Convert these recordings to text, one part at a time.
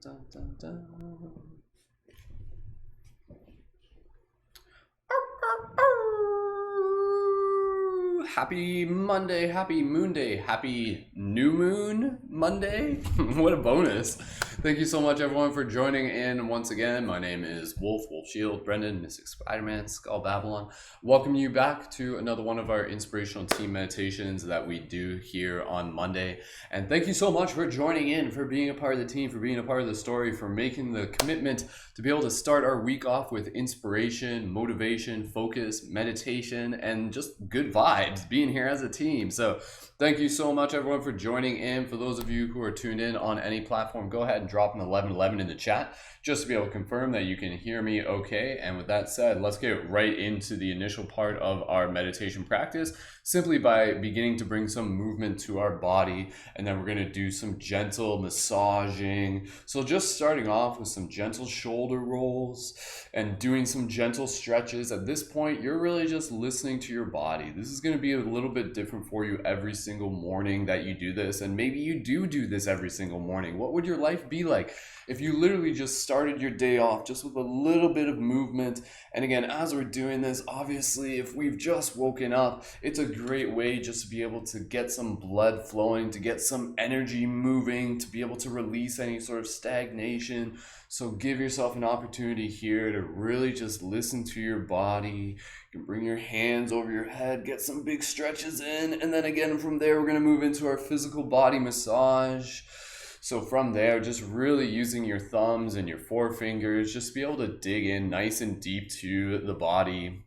dun, dun, dun. Happy Monday, happy Moon Day, happy New Moon Monday. What a bonus. Thank you so much, everyone, for joining in once again. My name is Wolf Shield, Brendan, Mystic Spider-Man, Skull Babylon. Welcome you back to another one of our inspirational team meditations that we do here on Monday. And thank you so much for joining in, for being a part of the team, for being a part of the story, for making the commitment to be able to start our week off with inspiration, motivation, focus, meditation, and just good vibes, being here as a team. So thank you so much, everyone, for joining in. For those of you who are tuned in on any platform, go ahead and drop an 1111 in the chat just to be able to confirm that you can hear me okay. And with that said, let's get right into the initial part of our meditation practice, simply by beginning to bring some movement to our body. And then we're going to do some gentle massaging. So just starting off with some gentle shoulder rolls and doing some gentle stretches. At this point, you're really just listening to your body. This is going to be a little bit different for you every single morning that you do this. And maybe you do this every single morning. What would your life be like if you literally just started your day off just with a little bit of movement? And again, as we're doing this, obviously, if we've just woken up, it's a great way just to be able to get some blood flowing, to get some energy moving, to be able to release any sort of stagnation. So give yourself an opportunity here to really just listen to your body. You can bring your hands over your head, get some big stretches in, and then again from there, we're going to move into our physical body massage. So from there, just really using your thumbs and your forefingers, just be able to dig in nice and deep to the body.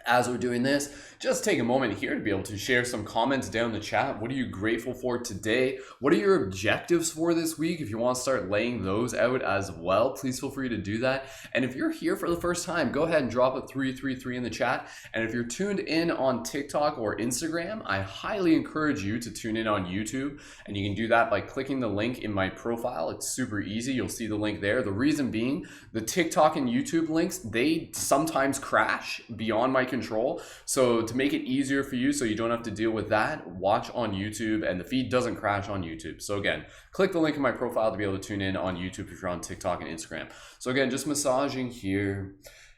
As we're doing this, just take a moment here to be able to share some comments down in the chat. What are you grateful for today? What are your objectives for this week? If you want to start laying those out as well, please feel free to do that. And if you're here for the first time, go ahead and drop a 333 in the chat. And if you're tuned in on TikTok or Instagram, I highly encourage you to tune in on YouTube. And you can do that by clicking the link in my profile. It's super easy. You'll see the link there. The reason being, the TikTok and YouTube links, they sometimes crash beyond my control. So to make it easier for you so you don't have to deal with that, watch on YouTube and the feed doesn't crash on YouTube. So again, click the link in my profile to be able to tune in on YouTube if you're on TikTok and Instagram. So again, just massaging here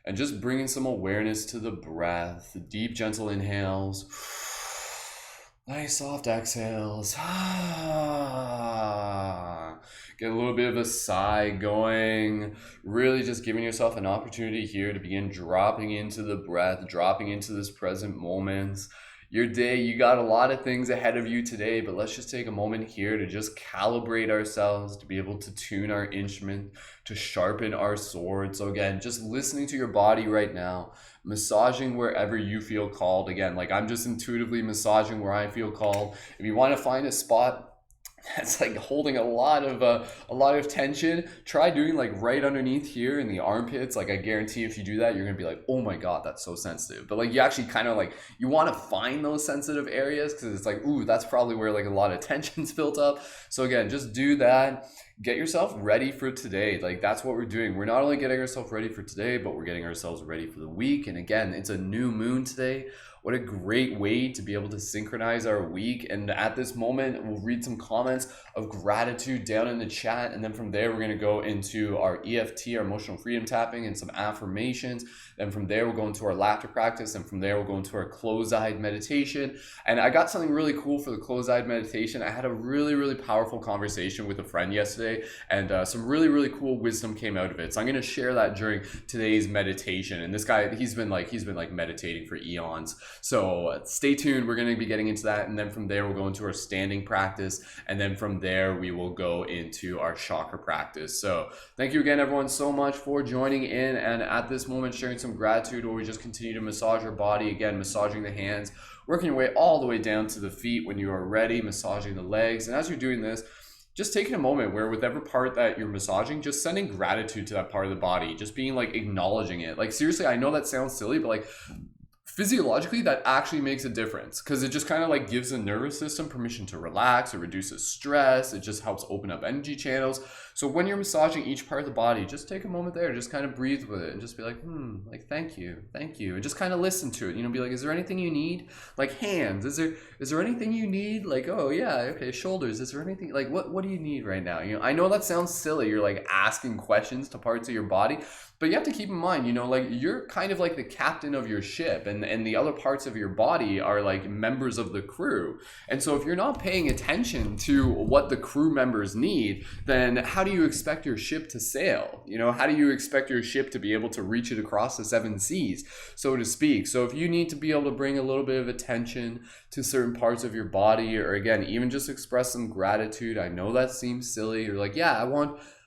and just bringing some awareness to the breath, deep, gentle inhales, nice soft exhales. Get a little bit of a sigh going, really just giving yourself an opportunity here to begin dropping into the breath, dropping into this present moment. Your day, you got a lot of things ahead of you today, but let's just take a moment here to just calibrate ourselves, to be able to tune our instrument, to sharpen our sword. So again, just listening to your body right now, massaging wherever you feel called. Again, like I'm just intuitively massaging where I feel called. If you want to find a spot that's like holding a lot of tension, try doing like right underneath here in the armpits. Like I guarantee if you do that, you're gonna be like, oh my god, that's so sensitive. But like you actually kind of like, you want to find those sensitive areas because it's like, ooh, that's probably where like a lot of tension's built up. So again, just do that. Get yourself ready for today. Like that's what we're doing. We're not only getting ourselves ready for today, but we're getting ourselves ready for the week. And again, it's a new moon today. What a great way to be able to synchronize our week. And at this moment, we'll read some comments of gratitude down in the chat. And then from there, we're going to go into our EFT, our emotional freedom tapping, and some affirmations. Then from there, we'll go into our laughter practice. And from there, we'll go into our closed-eyed meditation. And I got something really cool for the closed-eyed meditation. I had a really, really powerful conversation with a friend yesterday. And some really, really cool wisdom came out of it. So I'm going to share that during today's meditation. And this guy, he's been meditating for eons. So stay tuned. We're going to be getting into that. And then from there, we'll go into our standing practice. And then from there, we will go into our chakra practice. So thank you again, everyone, so much for joining in. And at this moment, sharing some gratitude where we just continue to massage our body. Again, massaging the hands, working your way all the way down to the feet when you are ready, massaging the legs. And as you're doing this, just taking a moment where with every part that you're massaging, just sending gratitude to that part of the body, just being like acknowledging it. Like seriously, I know that sounds silly, but like physiologically that actually makes a difference, because it just kind of like gives the nervous system permission to relax. It reduces stress. It just helps open up energy channels. So when you're massaging each part of the body, just take a moment there, just kind of breathe with it and just be like, like, thank you, and just kind of listen to it. Be like, is there anything you need? Like hands, is there anything you need? Like, oh yeah, okay, shoulders, is there anything, like, what do you need right now? I know that sounds silly, you're like asking questions to parts of your body, but you have to keep in mind, like, you're kind of like the captain of your ship, and the other parts of your body are like members of the crew. And so if you're not paying attention to what the crew members need, then how do you expect your ship to sail? How do you expect your ship to be able to reach it across the 7 seas, so to speak? So if you need to be able to bring a little bit of attention to certain parts of your body, or again, even just express some gratitude. I know that seems silly. You're like, yeah,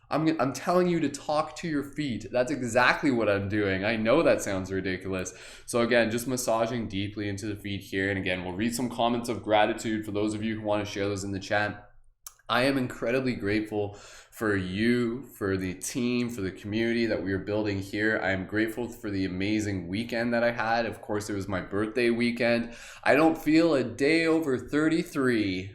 I'm telling you to talk to your feet. That's exactly what I'm doing. I know that sounds ridiculous. So again, just massaging deeply into the feet here. And again, we'll read some comments of gratitude for those of you who want to share those in the chat. I am incredibly grateful for you, for the team, for the community that we are building here. I am grateful for the amazing weekend that I had. Of course, it was my birthday weekend. I don't feel a day over 33.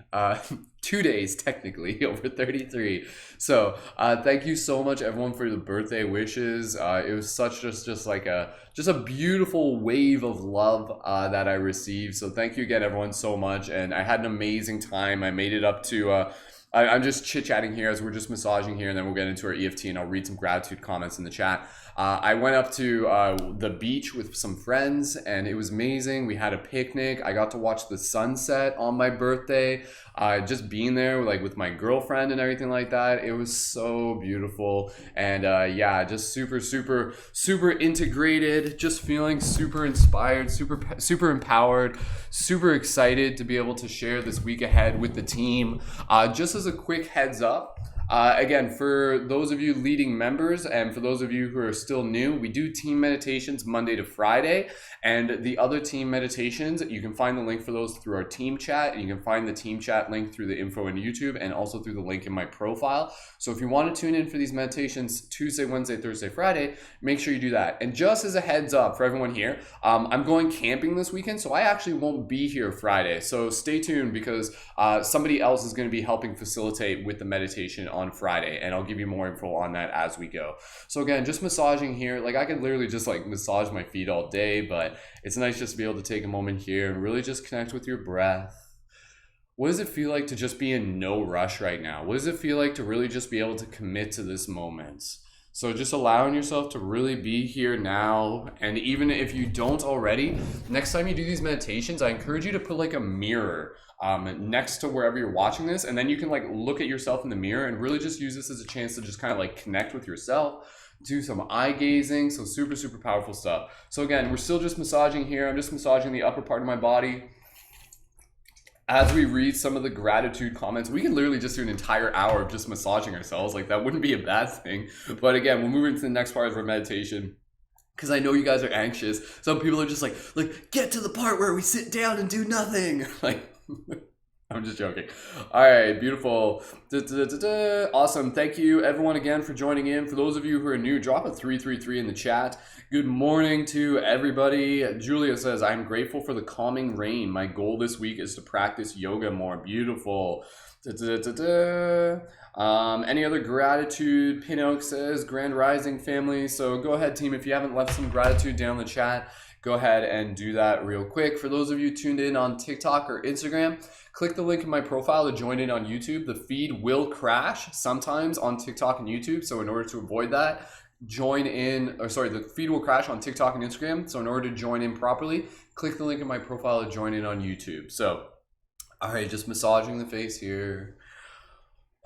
2 days technically over 33. So thank you so much everyone for the birthday wishes. It was such just a beautiful wave of love that I received. So thank you again everyone so much, and I had an amazing time. I made it up to I'm just chit-chatting here as we're just massaging here, and then we'll get into our EFT and I'll read some gratitude comments in the chat. I went up to the beach with some friends, and it was amazing. We had a picnic. I got to watch the sunset on my birthday. Just being there with my girlfriend and everything like that. It was so beautiful. And yeah, just super integrated, just feeling super inspired, super empowered, super excited to be able to share this week ahead with the team. Just as a quick heads up, again, for those of you leading members and for those of you who are still new, we do team meditations Monday to Friday, and the other team meditations, you can find the link for those through our team chat, and you can find the team chat link through the info in YouTube and also through the link in my profile. So if you want to tune in for these meditations Tuesday, Wednesday, Thursday, Friday, make sure you do that. And just as a heads up for everyone here, I'm going camping this weekend, so I actually won't be here Friday. So stay tuned, because somebody else is going to be helping facilitate with the meditation on Friday, and I'll give you more info on that as we go. So again, just massaging here. Like, I could literally just massage my feet all day, but it's nice just to be able to take a moment here and really just connect with your breath. What does it feel like to just be in no rush right now? What does it feel like to really just be able to commit to this moment? So just allowing yourself to really be here now. And even if you don't already, next time you do these meditations, I encourage you to put a mirror next to wherever you're watching this, and then you can look at yourself in the mirror and really just use this as a chance to just kind of connect with yourself, do some eye gazing. So super powerful stuff. So again, we're still just massaging here. I'm just massaging the upper part of my body. As we read some of the gratitude comments, we can literally just do an entire hour of just massaging ourselves. That wouldn't be a bad thing. But again, we'll move into the next part of our meditation, because I know you guys are anxious. Some people are just like, get to the part where we sit down and do nothing. I'm just joking. All right, beautiful. Awesome. Thank you everyone again for joining in. For those of you who are new, drop a 333 in the chat. Good morning to everybody. Julia says, I'm grateful for the calming rain. My goal this week is to practice yoga more. Beautiful. Any other gratitude? Pinnock says, Grand Rising family. So go ahead, team. If you haven't left some gratitude down in the chat, go ahead and do that real quick. For those of you tuned in on TikTok or Instagram, click the link in my profile to join in on YouTube. The feed will crash sometimes on TikTok and YouTube. So in order to avoid that, the feed will crash on TikTok and Instagram. So in order to join in properly, click the link in my profile to join in on YouTube. So, all right, just massaging the face here.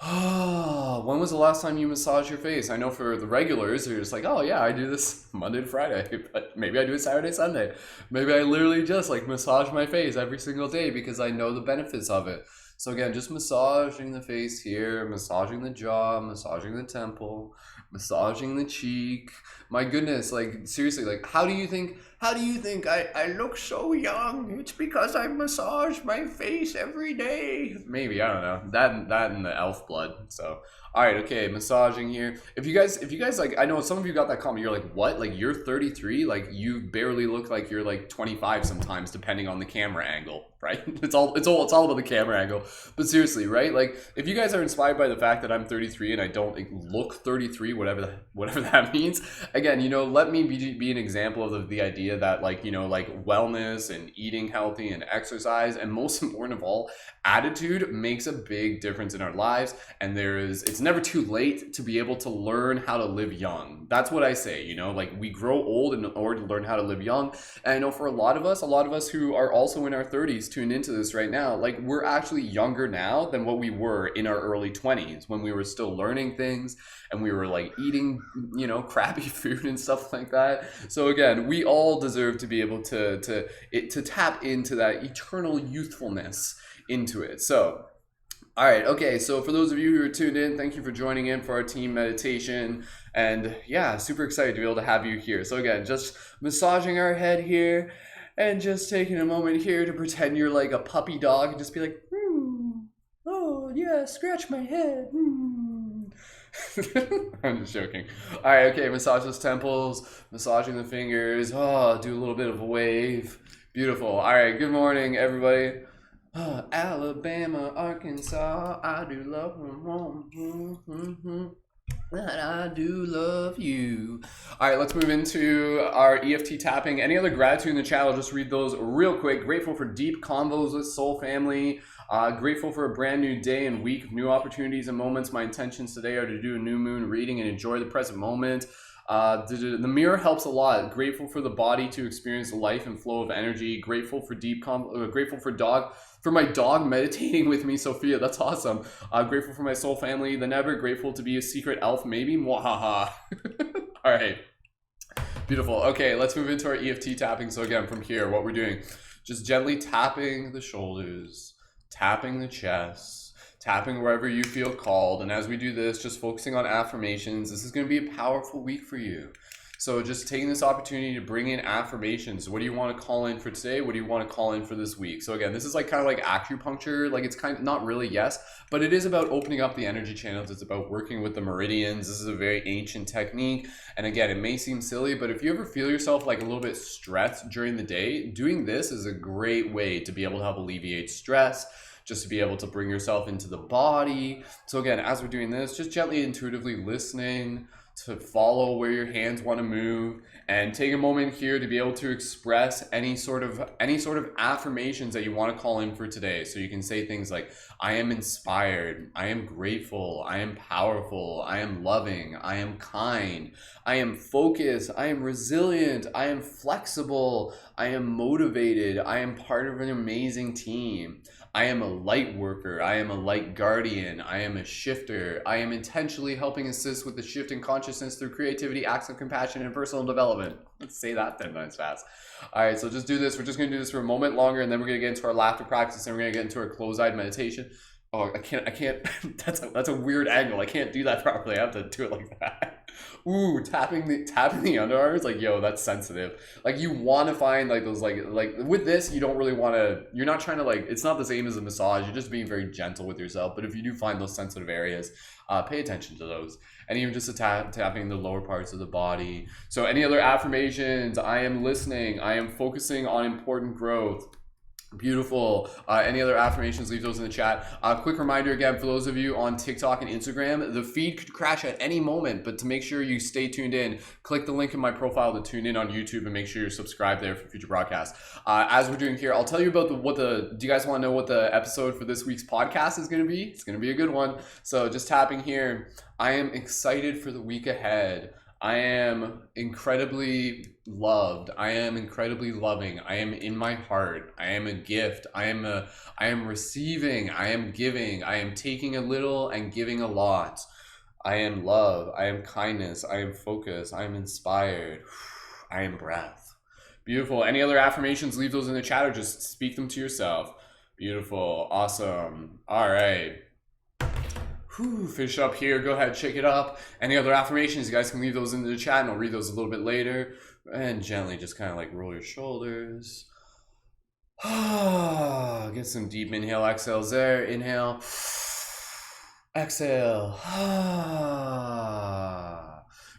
When was the last time you massaged your face? I know for the regulars, you're just like, oh yeah, I do this Monday to Friday, but maybe I do it Saturday, Sunday. Maybe I literally just massage my face every single day because I know the benefits of it. So again, just massaging the face here, massaging the jaw, massaging the temple, massaging the cheek. My goodness, like seriously, like how do you think I look so young? It's because I massage my face every day. Maybe, I don't know. That and the elf blood. So all right, okay, massaging here. If you guys like, I know some of you got that comment. You're like, what? Like you're 33? Like you barely look like you're like 25 sometimes, depending on the camera angle, right? It's all about the camera angle. But seriously, right? Like if you guys are inspired by the fact that I'm 33 and I don't like, look 33, whatever that means. Again, you know, let me be an example of the idea that like, you know, like wellness and eating healthy and exercise, and most important of all, attitude makes a big difference in our lives. And it's never too late to be able to learn how to live young. That's what I say, you know, like we grow old in order to learn how to live young. And I know for a lot of us who are also in our 30s tuned into this right now, like we're actually younger now than what we were in our early 20s when we were still learning things and we were like eating, you know, crappy food and stuff like that. So again, we all deserve to be able to tap into that eternal youthfulness into it. So all right, okay, so for those of you who are tuned in, thank you for joining in for our team meditation. And yeah, super excited to be able to have you here. So again, just massaging our head here and just taking a moment here to pretend you're like a puppy dog and just be like, oh yeah, scratch my head. I'm just joking. All right, okay, massage those temples, massaging the fingers. Oh, do a little bit of a wave. Beautiful. All right, good morning, everybody. Alabama, Arkansas, I do love them. I do love you. All right, let's move into our EFT tapping. Any other gratitude in the chat? I'll just read those real quick. Grateful for deep convos with soul family. Grateful for a brand new day and week of new opportunities and moments. My intentions today are to do a new moon reading and enjoy the present moment. The mirror helps a lot. Grateful for the body to experience the life and flow of energy. Grateful for grateful for my dog meditating with me, Sophia. That's awesome. Grateful for my soul family than ever. Grateful to be a secret elf, maybe. Mwahaha. All right. Beautiful. Okay, let's move into our EFT tapping. So again, from here, what we're doing, just gently tapping the shoulders, tapping the chest, tapping wherever you feel called. And as we do this, just focusing on affirmations. This is going to be a powerful week for you. So just taking this opportunity to bring in affirmations. What do you want to call in for today? What do you want to call in for this week? So again, this is like kind of like acupuncture. Like it's kind of not really, yes, but it is about opening up the energy channels. It's about working with the meridians. This is a very ancient technique. And again, it may seem silly, but if you ever feel yourself like a little bit stressed during the day, doing this is a great way to be able to help alleviate stress, just to be able to bring yourself into the body. So again, as we're doing this, just gently intuitively listening to follow where your hands want to move, and take a moment here to be able to express any sort of affirmations that you want to call in for today. So you can say things like, I am inspired, I am grateful, I am powerful, I am loving, I am kind, I am focused, I am resilient, I am flexible, I am motivated, I am part of an amazing team. I am a light worker. I am a light guardian. I am a shifter. I am intentionally helping assist with the shift in consciousness through creativity, acts of compassion, and personal development. Let's say that 10 times fast. All right, so just do this. We're just going to do this for a moment longer, and then we're going to get into our laughter practice, and we're going to get into our close-eyed meditation. Oh, I can't. That's a weird angle. I can't do that properly. I have to do it like that. Ooh, tapping the underarms, like, yo, that's sensitive. Like, you want to find like those like with this, you don't really want to. You're not trying to like. It's not the same as a massage. You're just being very gentle with yourself. But if you do find those sensitive areas, pay attention to those. And even just tapping the lower parts of the body. So any other affirmations? I am listening. I am focusing on important growth. Beautiful. Any other affirmations, leave those in the chat. Quick reminder again, for those of you on TikTok and Instagram, the feed could crash at any moment, but to make sure you stay tuned in, click the link in my profile to tune in on YouTube and make sure you're subscribed there for future broadcasts. As we're doing here, I'll tell you about do you guys want to know what the episode for this week's podcast is going to be? It's going to be a good one. So just tapping here, I am excited for the week ahead. I am incredibly loved. I am incredibly loving. I am in my heart. I am a gift. I am receiving. I am giving. I am taking a little and giving a lot. I am love. I am kindness. I am focus. I am inspired. I am breath. Beautiful. Any other affirmations, leave those in the chat or just speak them to yourself. Beautiful. Awesome. All right. Whew, finish up here. Go ahead, shake it up. Any other affirmations, you guys can leave those into the chat and I'll read those a little bit later. And gently just kind of like roll your shoulders. Get some deep inhale, exhales there. Inhale. Exhale.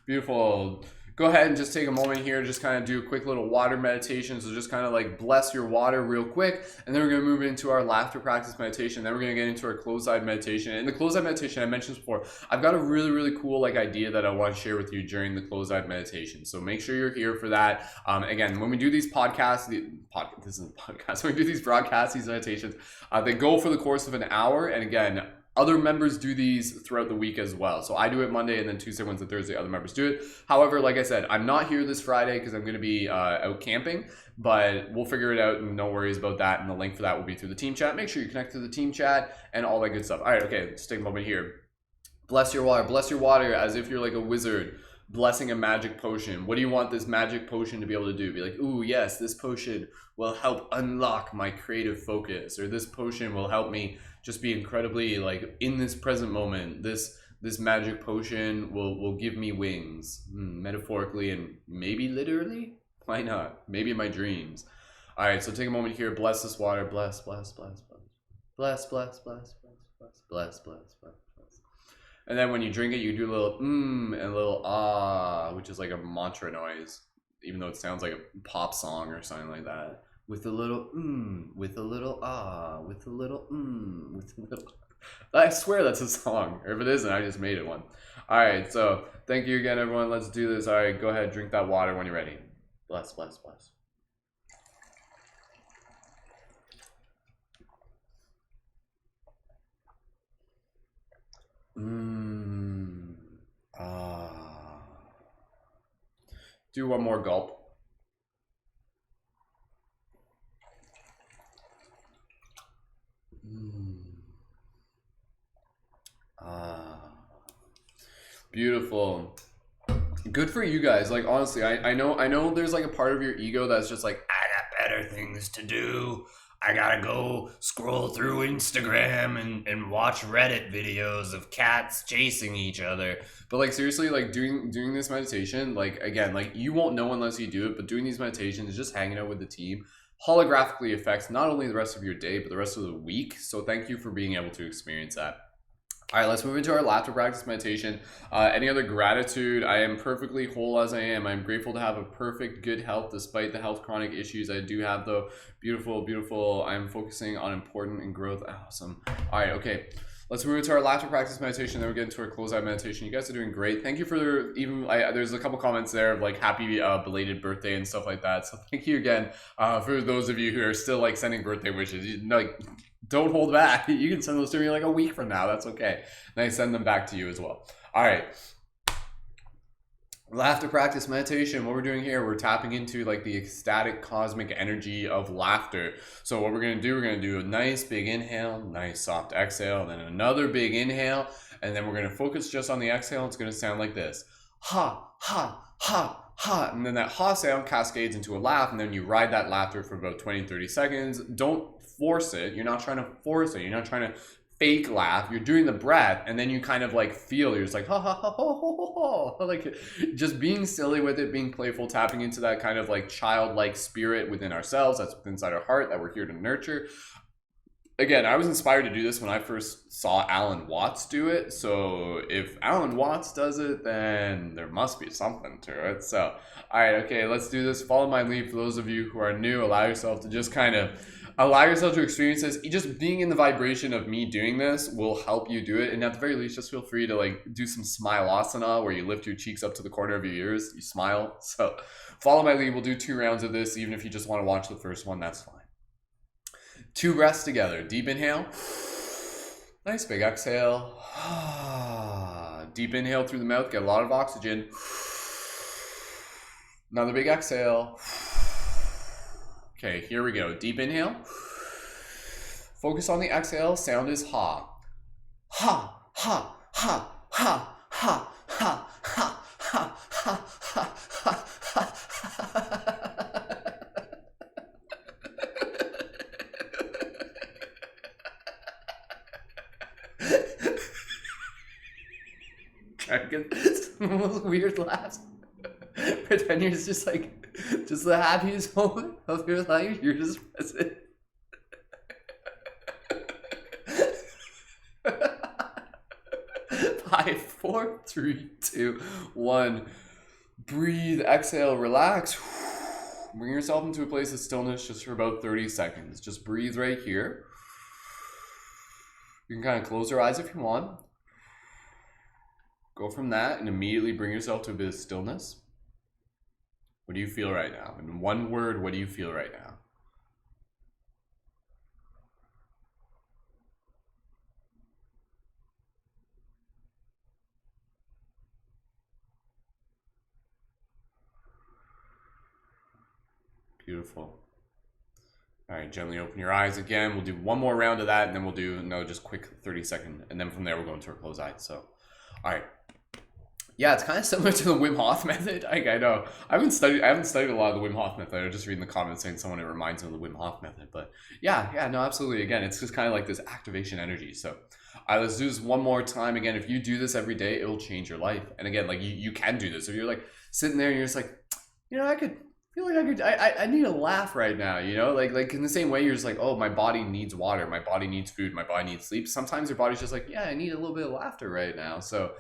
Beautiful. Go ahead and just take a moment here, just kind of do a quick little water meditation. So just kind of like bless your water real quick. And then we're going to move into our laughter practice meditation. Then we're going to get into our closed-eyed meditation. And the closed-eyed meditation, I mentioned this before, I've got a really, really cool like idea that I want to share with you during the closed-eyed meditation. So make sure you're here for that. Again, when we do these podcasts, this is a podcast, when we do these broadcasts, these meditations, they go for the course of an hour. And again, other members do these throughout the week as well. So I do it Monday and then Tuesday, Wednesday, Thursday, other members do it. However, like I said, I'm not here this Friday because I'm going to be out camping, but we'll figure it out and no worries about that. And the link for that will be through the team chat. Make sure you connect to the team chat and all that good stuff. All right, okay, let's take a moment here. Bless your water as if you're like a wizard blessing a magic potion. What do you want this magic potion to be able to do? Be like, ooh, yes, this potion will help unlock my creative focus, or this potion will help me just be incredibly like in this present moment. This magic potion will give me wings, metaphorically and maybe literally. Why not? Maybe in my dreams. All right, so take a moment here. Bless this water. Bless, bless, bless, bless, bless, bless, bless, bless, bless, bless, bless. And then when you drink it, you do a little and a little ah, which is like a mantra noise, even though it sounds like a pop song or something like that. With a little with a little ah, with a little with a little. I swear that's a song. Or if it isn't, I just made it one. All right, so thank you again, everyone. Let's do this. All right, go ahead, drink that water when you're ready. Bless, bless, bless. Do one more gulp. Beautiful. Good for you guys. Like, honestly, I know there's like a part of your ego that's just like, I got better things to do. I gotta go scroll through Instagram and watch Reddit videos of cats chasing each other. But like, seriously, like doing this meditation, like, again, like you won't know unless you do it, but doing these meditations, just hanging out with the team, holographically affects not only the rest of your day, but the rest of the week. So thank you for being able to experience that. All right, let's move into our laughter practice meditation. Any other gratitude? I am perfectly whole as I am. I'm grateful to have a perfect good health despite the health chronic issues I do have, though. Beautiful, beautiful. I'm focusing on important and growth. Awesome. All right, okay. Let's move into our laughter practice meditation. Then we'll get into our close-out meditation. You guys are doing great. Thank you for there's a couple comments there of like happy belated birthday and stuff like that. So thank you again for those of you who are still like sending birthday wishes. Like, don't hold back. You can send those to me like a week from now. That's okay. And I send them back to you as well. All right. Laughter practice meditation. What we're doing here, we're tapping into like the ecstatic cosmic energy of laughter. So what we're going to do, we're going to do a nice big inhale, nice soft exhale, then another big inhale, and then we're going to focus just on the exhale. It's going to sound like this. Ha, ha, ha. Ha, and then that ha sound cascades into a laugh, and then you ride that laughter for about 20-30 seconds. Don't force it. You're not trying to force it. You're not trying to fake laugh. You're doing the breath, and then you kind of like feel, you're just like ha ha ha ha ha ha, like just being silly with it, being playful, tapping into that kind of like childlike spirit within ourselves that's inside our heart that we're here to nurture. Again, I was inspired to do this when I first saw Alan Watts do it. So if Alan Watts does it, then there must be something to it. So, all right, okay, let's do this. Follow my lead. For those of you who are new, allow yourself to just kind of allow yourself to experience this. Just being in the vibration of me doing this will help you do it. And at the very least, just feel free to like do some smileasana where you lift your cheeks up to the corner of your ears. You smile. So follow my lead. We'll do 2 rounds of this. Even if you just want to watch the first one, that's fine. 2 breaths together. Deep inhale. Nice big exhale. Deep inhale through the mouth. Get a lot of oxygen. Another big exhale. Okay, here we go. Deep inhale. Focus on the exhale. Sound is ha. Ha, ha, ha, ha, ha, ha, ha, ha, ha, ha, ha, ha. trying to get some of those weird laughs. Pretend you're just like, just the happiest moment of your life. You're just present. 5, 4, 3, 2, 1. Breathe, exhale, relax. Bring yourself into a place of stillness just for about 30 seconds. Just breathe right here. You can kind of close your eyes if you want. Go from that and immediately bring yourself to a bit of stillness. What do you feel right now? In one word, what do you feel right now? Beautiful. All right, gently open your eyes again. We'll do one more round of that, and then we'll do another just quick 30-second, and then from there we'll go into our closed eyes. So, all right. Yeah, it's kind of similar to the Wim Hof method. I know I haven't studied a lot of the Wim Hof method. I was just reading the comments saying someone it reminds them of the Wim Hof method. But yeah, no, absolutely. Again, it's just kind of like this activation energy. So, let's do this one more time. Again, if you do this every day, it will change your life. And again, like you can do this. If you're like sitting there and you're just like, I need a laugh right now, like in the same way you're just like, oh, my body needs water, my body needs food, my body needs sleep. Sometimes your body's just like, yeah, I need a little bit of laughter right now. So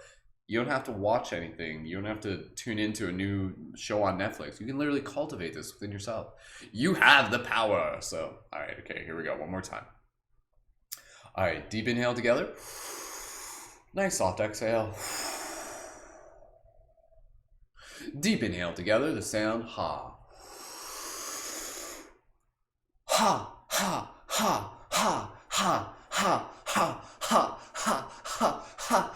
you don't have to watch anything. You don't have to tune into a new show on Netflix. You can literally cultivate this within yourself. You have the power. So, all right, okay, here we go. One more time. All right, deep inhale together. Nice soft exhale. Deep inhale together, the sound ha. Ha, ha, ha, ha, ha, ha, ha, ha, ha, ha, ha, ha,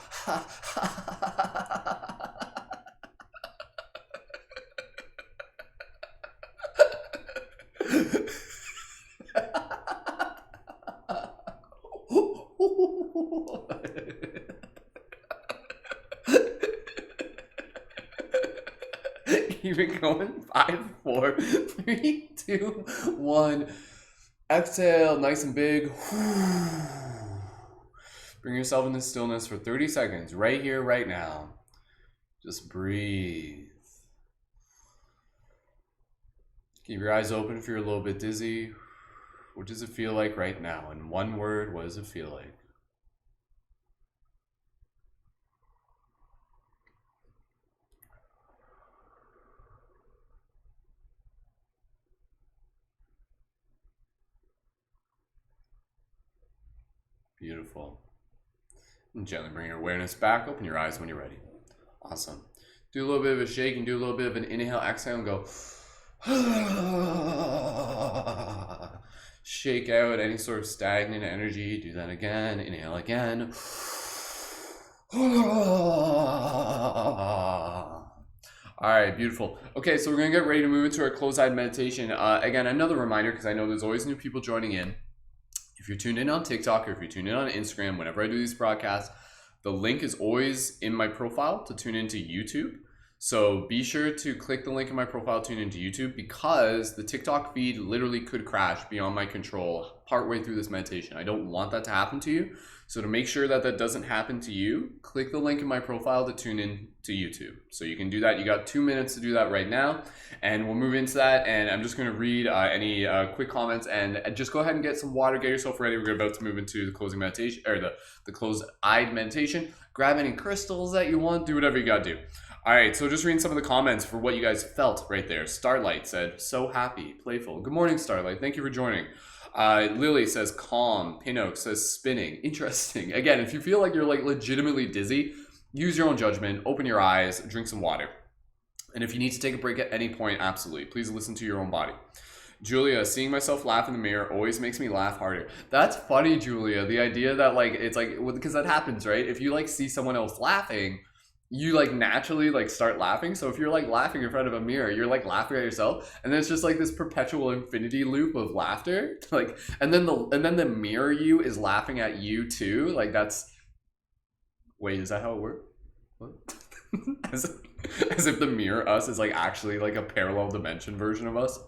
Keep it going. 5, 4, 3, 2, 1. Exhale, nice and big. Bring yourself into stillness for 30 seconds, right here, right now. Just breathe. Keep your eyes open if you're a little bit dizzy. What does it feel like right now? In one word, what does it feel like? Beautiful. And gently bring your awareness back. Open your eyes when you're ready. Awesome. Do a little bit of a shake and do a little bit of an inhale, exhale, and go. Shake out any sort of stagnant energy. Do that again. Inhale again. All right, beautiful. Okay, so we're going to get ready to move into our closed-eyed meditation. Again, another reminder, because I know there's always new people joining in. If you're tuned in on TikTok or if you're tuned in on Instagram, whenever I do these broadcasts, the link is always in my profile to tune into YouTube. So be sure to click the link in my profile, tune into YouTube, because the TikTok feed literally could crash beyond my control partway through this meditation. I don't want that to happen to you. So to make sure that that doesn't happen to you, click the link in my profile to tune in to YouTube. So you can do that. You got 2 minutes to do that right now. And we'll move into that. And I'm just going to read any quick comments and just go ahead and get some water. Get yourself ready. We're about to move into the closing meditation, or the closed-eyed meditation. Grab any crystals that you want. Do whatever you got to do. All right, so just reading some of the comments for what you guys felt right there. Starlight said, so happy, playful. Good morning, Starlight. Thank you for joining. Lily says, calm. Pinnock says, spinning. Interesting. Again, if you feel like you're like legitimately dizzy, use your own judgment, open your eyes, drink some water. And if you need to take a break at any point, absolutely. Please listen to your own body. Julia, seeing myself laugh in the mirror always makes me laugh harder. That's funny, Julia. The idea that like, it's like, because that happens, right? If you like see someone else laughing, you like naturally like start laughing. So if you're like laughing in front of a mirror, you're like laughing at yourself, and then it's just like this perpetual infinity loop of laughter. Like, and then the mirror you is laughing at you too. Like that's, wait, is that how it works? What? as if the mirror us is like actually like a parallel dimension version of us.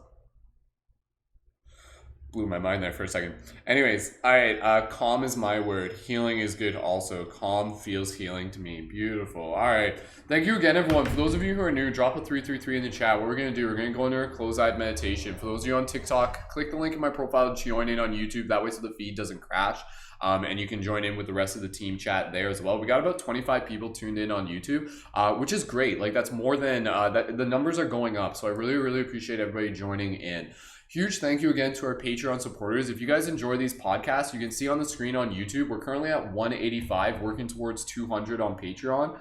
blew my mind there for a second. Anyways, all right. Calm is my word. Healing is good also. Calm feels healing to me. Beautiful. All right. Thank you again, everyone. For those of you who are new, drop a 333 in the chat. What we're going to do, we're going to go into a closed-eyed meditation. For those of you on TikTok, click the link in my profile to join in on YouTube. That way so the feed doesn't crash. And you can join in with the rest of the team chat there as well. We got about 25 people tuned in on YouTube, which is great. Like that's more than, the numbers are going up. So I really, really appreciate everybody joining in. Huge thank you again to our Patreon supporters. If you guys enjoy these podcasts, you can see on the screen on YouTube, we're currently at 185, working towards 200 on Patreon.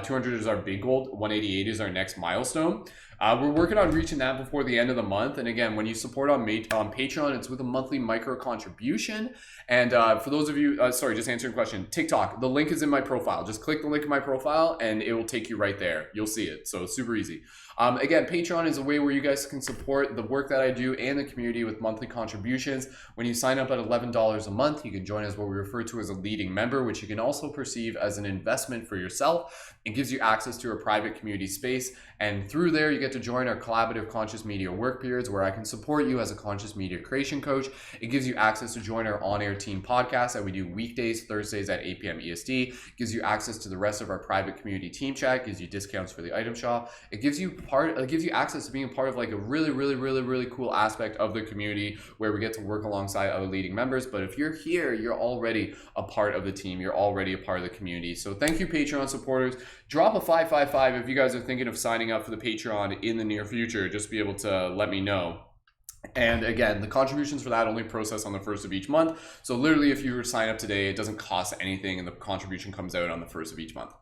200 is our big goal. 188 is our next milestone. We're working on reaching that before the end of the month. And again, when you support on Patreon, it's with a monthly micro contribution. And for those of you, sorry, just answering a question, TikTok, the link is in my profile. Just click the link in my profile and it will take you right there. You'll see it. So it's super easy. Again, Patreon is a way where you guys can support the work that I do and the community with monthly contributions. When you sign up at $11 a month, you can join as what we refer to as a leading member, which you can also perceive as an investment for yourself. It gives you access to a private community space. And through there, you get to join our collaborative conscious media work periods where I can support you as a conscious media creation coach. It gives you access to join our on-air team podcast that we do weekdays, Thursdays at 8 p.m. EST. It gives you access to the rest of our private community team chat. It gives you discounts for the item shop. It gives you access to being a part of like a really cool aspect of the community where we get to work alongside other leading members. But if you're here, you're already a part of the team. You're already a part of the community. So thank you, Patreon supporters. Drop a 555 if you guys are thinking of signing up for the Patreon in the near future. Just be able to let me know. And again, the contributions for that only process on the first of each month. So literally, if you were to sign up today, it doesn't cost anything and the contribution comes out on the first of each month.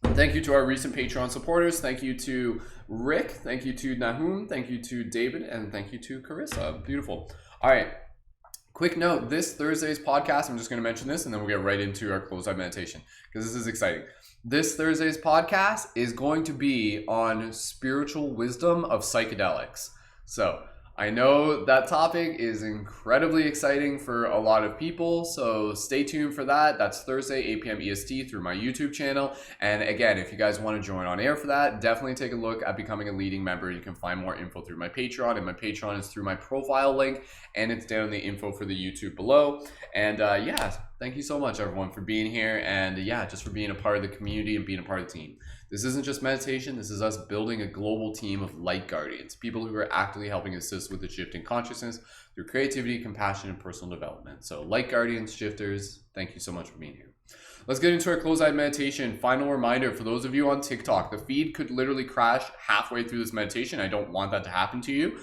Thank you to our recent Patreon supporters. Thank you to Rick. Thank you to Nahum. Thank you to David. And thank you to Carissa. Beautiful. All right. Quick note, this Thursday's podcast, I'm just going to mention this and then we'll get right into our close-out meditation because this is exciting. This Thursday's podcast is going to be on spiritual wisdom of psychedelics. So I know that topic is incredibly exciting for a lot of people, so stay tuned for that. That's Thursday, 8 p.m. EST through my YouTube channel. And again, if you guys want to join on air for that, definitely take a look at becoming a leading member. You can find more info through my Patreon, and my Patreon is through my profile link, and it's down in the info for the YouTube below. And yeah, thank you so much, everyone, for being here, and yeah, just for being a part of the community and being a part of the team. This isn't just meditation, this is us building a global team of light guardians, people who are actively helping assist with the shift in consciousness through creativity, compassion, and personal development. So light guardians, shifters, thank you so much for being here. Let's get into our close-eyed meditation. Final reminder for those of you on TikTok, the feed could literally crash halfway through this meditation. I don't want that to happen to you.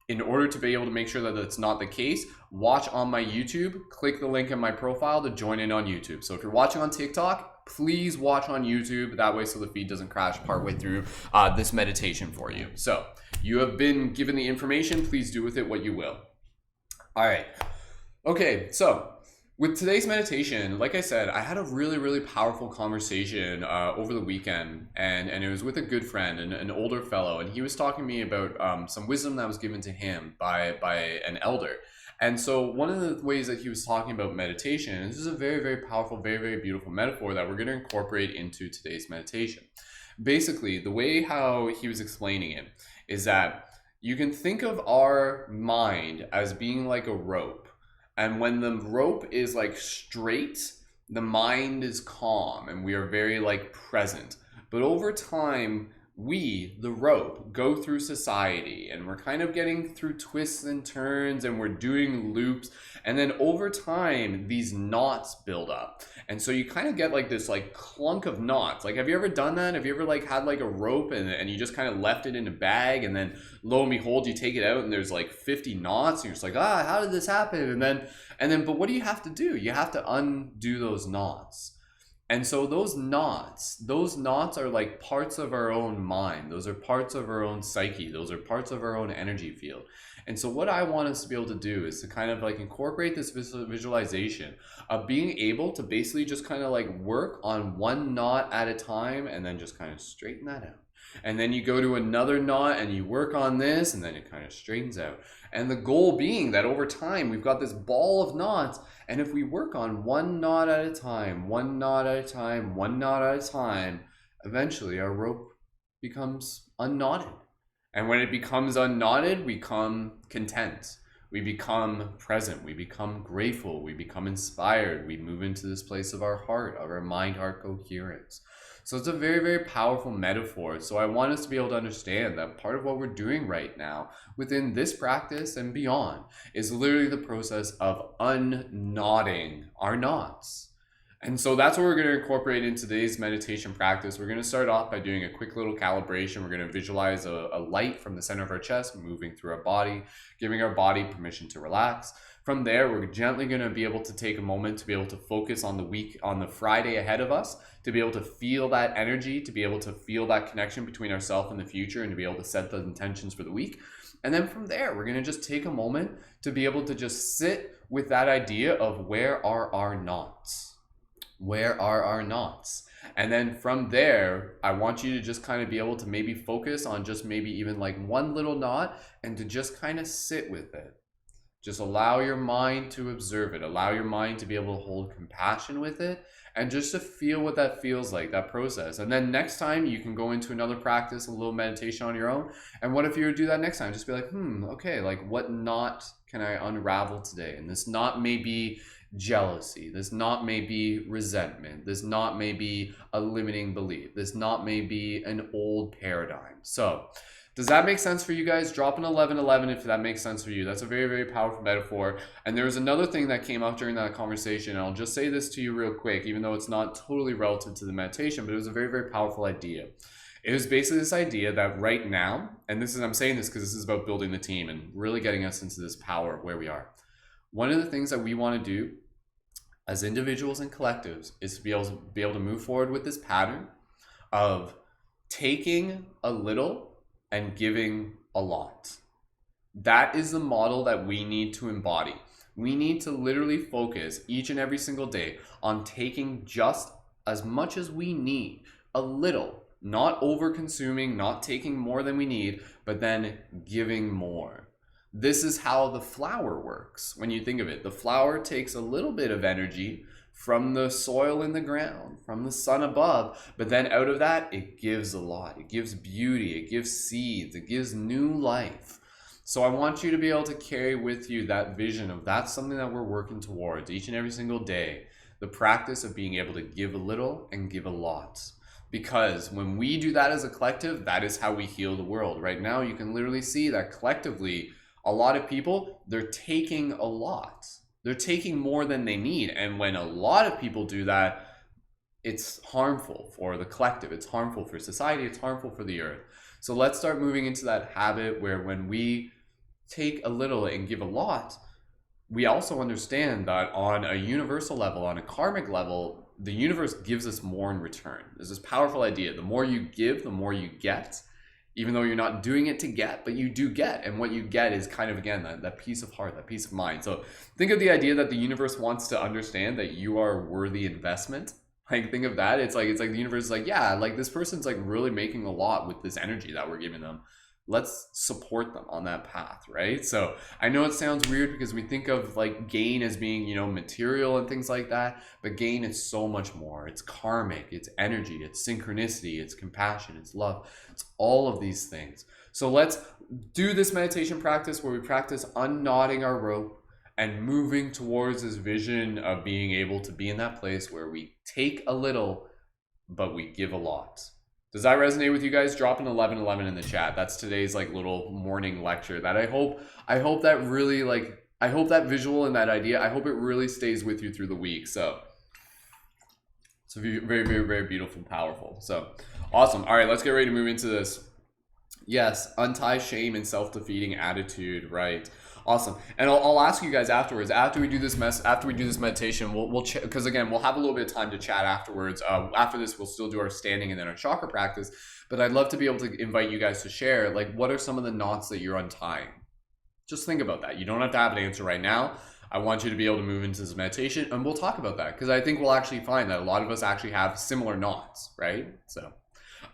In order to be able to make sure that that's not the case, watch on my YouTube, click the link in my profile to join in on YouTube. So if you're watching on TikTok, please watch on YouTube. That way so the feed doesn't crash partway through this meditation for you. So you have been given the information, please do with it what you will. All right. Okay, so with today's meditation, like I said, I had a really powerful conversation over the weekend, and it was with a good friend, an older fellow, and he was talking to me about some wisdom that was given to him by an elder. And so one of the ways that he was talking about meditation, and this is a very powerful, very beautiful metaphor that we're going to incorporate into today's meditation. Basically, the way how he was explaining it is that you can think of our mind as being like a rope. And when the rope is like straight, the mind is calm and we are very like present. But over time, we, the rope, go through society and we're kind of getting through twists and turns and we're doing loops. And then over time, these knots build up. And so you kind of get like this like clunk of knots. Like, have you ever done that? Have you ever like had like a rope and you just kind of left it in a bag and then lo and behold, you take it out and there's like 50 knots and you're just like, how did this happen? And then, but what do you have to do? You have to undo those knots. And so those knots are like parts of our own mind. Those are parts of our own psyche. Those are parts of our own energy field. And so what I want us to be able to do is to kind of like incorporate this visualization of being able to basically just kind of like work on one knot at a time and then just kind of straighten that out. And then you go to another knot and you work on this and then it kind of straightens out. And the goal being that over time, we've got this ball of knots. And if we work on one knot at a time, one knot at a time, one knot at a time, eventually our rope becomes unknotted. And when it becomes unknotted, we become content. We become present. We become grateful. We become inspired. We move into this place of our heart, of our mind-heart coherence. So it's a very, very powerful metaphor. So I want us to be able to understand that part of what we're doing right now within this practice and beyond is literally the process of unknotting our knots. And so that's what we're going to incorporate in today's meditation practice. We're going to start off by doing a quick little calibration. We're going to visualize a light from the center of our chest moving through our body, giving our body permission to relax. From there, we're gently going to be able to take a moment to be able to focus on the week, on the Friday ahead of us, to be able to feel that energy, to be able to feel that connection between ourselves and the future, and to be able to set the intentions for the week. And then from there, we're going to just take a moment to be able to just sit with that idea of where are our knots? Where are our knots? And then from there, I want you to just kind of be able to maybe focus on just maybe even like one little knot and to just kind of sit with it. Just allow your mind to observe it. Allow your mind to be able to hold compassion with it and just to feel what that feels like, that process. And then next time you can go into another practice, a little meditation on your own. And what if you were to do that next time? Just be like, okay, like what knot can I unravel today? And this knot may be jealousy. This knot may be resentment. This knot may be a limiting belief. This knot may be an old paradigm. So does that make sense for you guys? Drop an 1111 if that makes sense for you. That's a very, very powerful metaphor. And there was another thing that came up during that conversation. And I'll just say this to you real quick, even though it's not totally relative to the meditation, but it was a very, very powerful idea. It was basically this idea that right now, and I'm saying this because this is about building the team and really getting us into this power of where we are. One of the things that we want to do as individuals and collectives is to be able to move forward with this pattern of taking a little and giving a lot. That is the model that we need to embody. We need to literally focus each and every single day on taking just as much as we need, a little, not over consuming, not taking more than we need, but then giving more. This is how the flower works. When you think of it, the flower takes a little bit of energy from the soil in the ground, from the sun above, but then out of that, it gives a lot. It gives beauty, it gives seeds, it gives new life. So I want you to be able to carry with you that vision of that's something that we're working towards each and every single day. The practice of being able to give a little and give a lot. Because when we do that as a collective, that is how we heal the world. Right now, you can literally see that collectively, a lot of people, they're taking a lot. They're taking more than they need. And when a lot of people do that, it's harmful for the collective. It's harmful for society. It's harmful for the earth. So let's start moving into that habit where when we take a little and give a lot, we also understand that on a universal level, on a karmic level, the universe gives us more in return. There's this powerful idea. The more you give, the more you get. Even though you're not doing it to get, but you do get. And what you get is kind of, again, that peace of heart, that peace of mind. So think of the idea that the universe wants to understand that you are a worthy investment. Like, think of that. It's like the universe is like, yeah, like this person's like really making a lot with this energy that we're giving them. Let's support them on that path, right? So I know it sounds weird because we think of like gain as being, material and things like that, but gain is so much more. It's karmic, it's energy, it's synchronicity, it's compassion, it's love. It's all of these things. So let's do this meditation practice where we practice unknotting our rope and moving towards this vision of being able to be in that place where we take a little, but we give a lot. Does that resonate with you guys? Drop an 1111 in the chat. That's today's like little morning lecture that I hope that really I hope that visual and that idea, I hope it really stays with you through the week. So it's very, very, very beautiful, powerful. So awesome. All right, let's get ready to move into this. Yes, untie shame and self-defeating attitude, right? Awesome. And I'll ask you guys afterwards, after we do this meditation, we'll because again, we'll have a little bit of time to chat afterwards. After this, we'll still do our standing and then our chakra practice. But I'd love to be able to invite you guys to share, like, what are some of the knots that you're untying? Just think about that. You don't have to have an answer right now. I want you to be able to move into this meditation and we'll talk about that because I think we'll actually find that a lot of us actually have similar knots, right? So,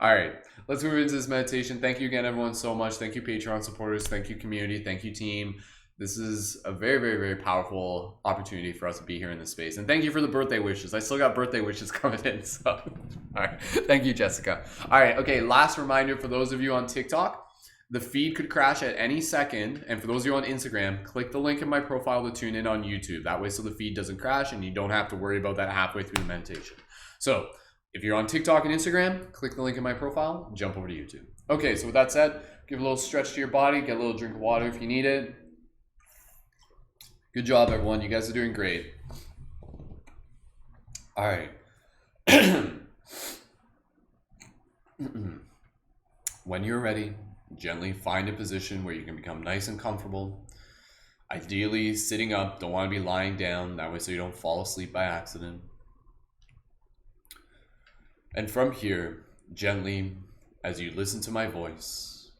all right, let's move into this meditation. Thank you again, everyone, so much. Thank you, Patreon supporters. Thank you, community. Thank you, team. This is a very, very, very powerful opportunity for us to be here in this space. And thank you for the birthday wishes. I still got birthday wishes coming in. So, all right. Thank you, Jessica. All right. Okay. Last reminder for those of you on TikTok, The feed could crash at any second. And for those of you on Instagram, click the link in my profile to tune in on YouTube. That way so the feed doesn't crash and you don't have to worry about that halfway through the meditation. So if you're on TikTok and Instagram, click the link in my profile, jump over to YouTube. Okay, so with that said, give a little stretch to your body, get a little drink of water if you need it. Good job, everyone. You guys are doing great. All right. When you're ready, gently find a position where you can become nice and comfortable. Ideally, sitting up. Don't want to be lying down. That way so you don't fall asleep by accident. And from here, gently, as you listen to my voice,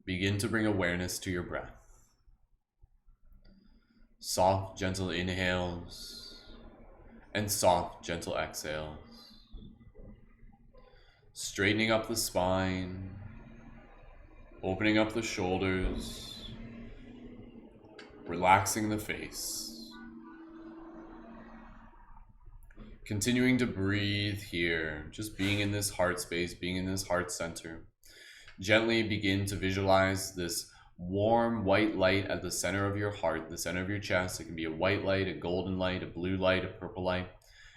begin to bring awareness to your breath. Soft, gentle inhales and soft, gentle exhales. Straightening up the spine, opening up the shoulders, relaxing the face. Continuing to breathe here, just being in this heart space, being in this heart center. Gently begin to visualize this warm white light at the center of your heart, the center of your chest. It can be a white light, a golden light, a blue light, a purple light.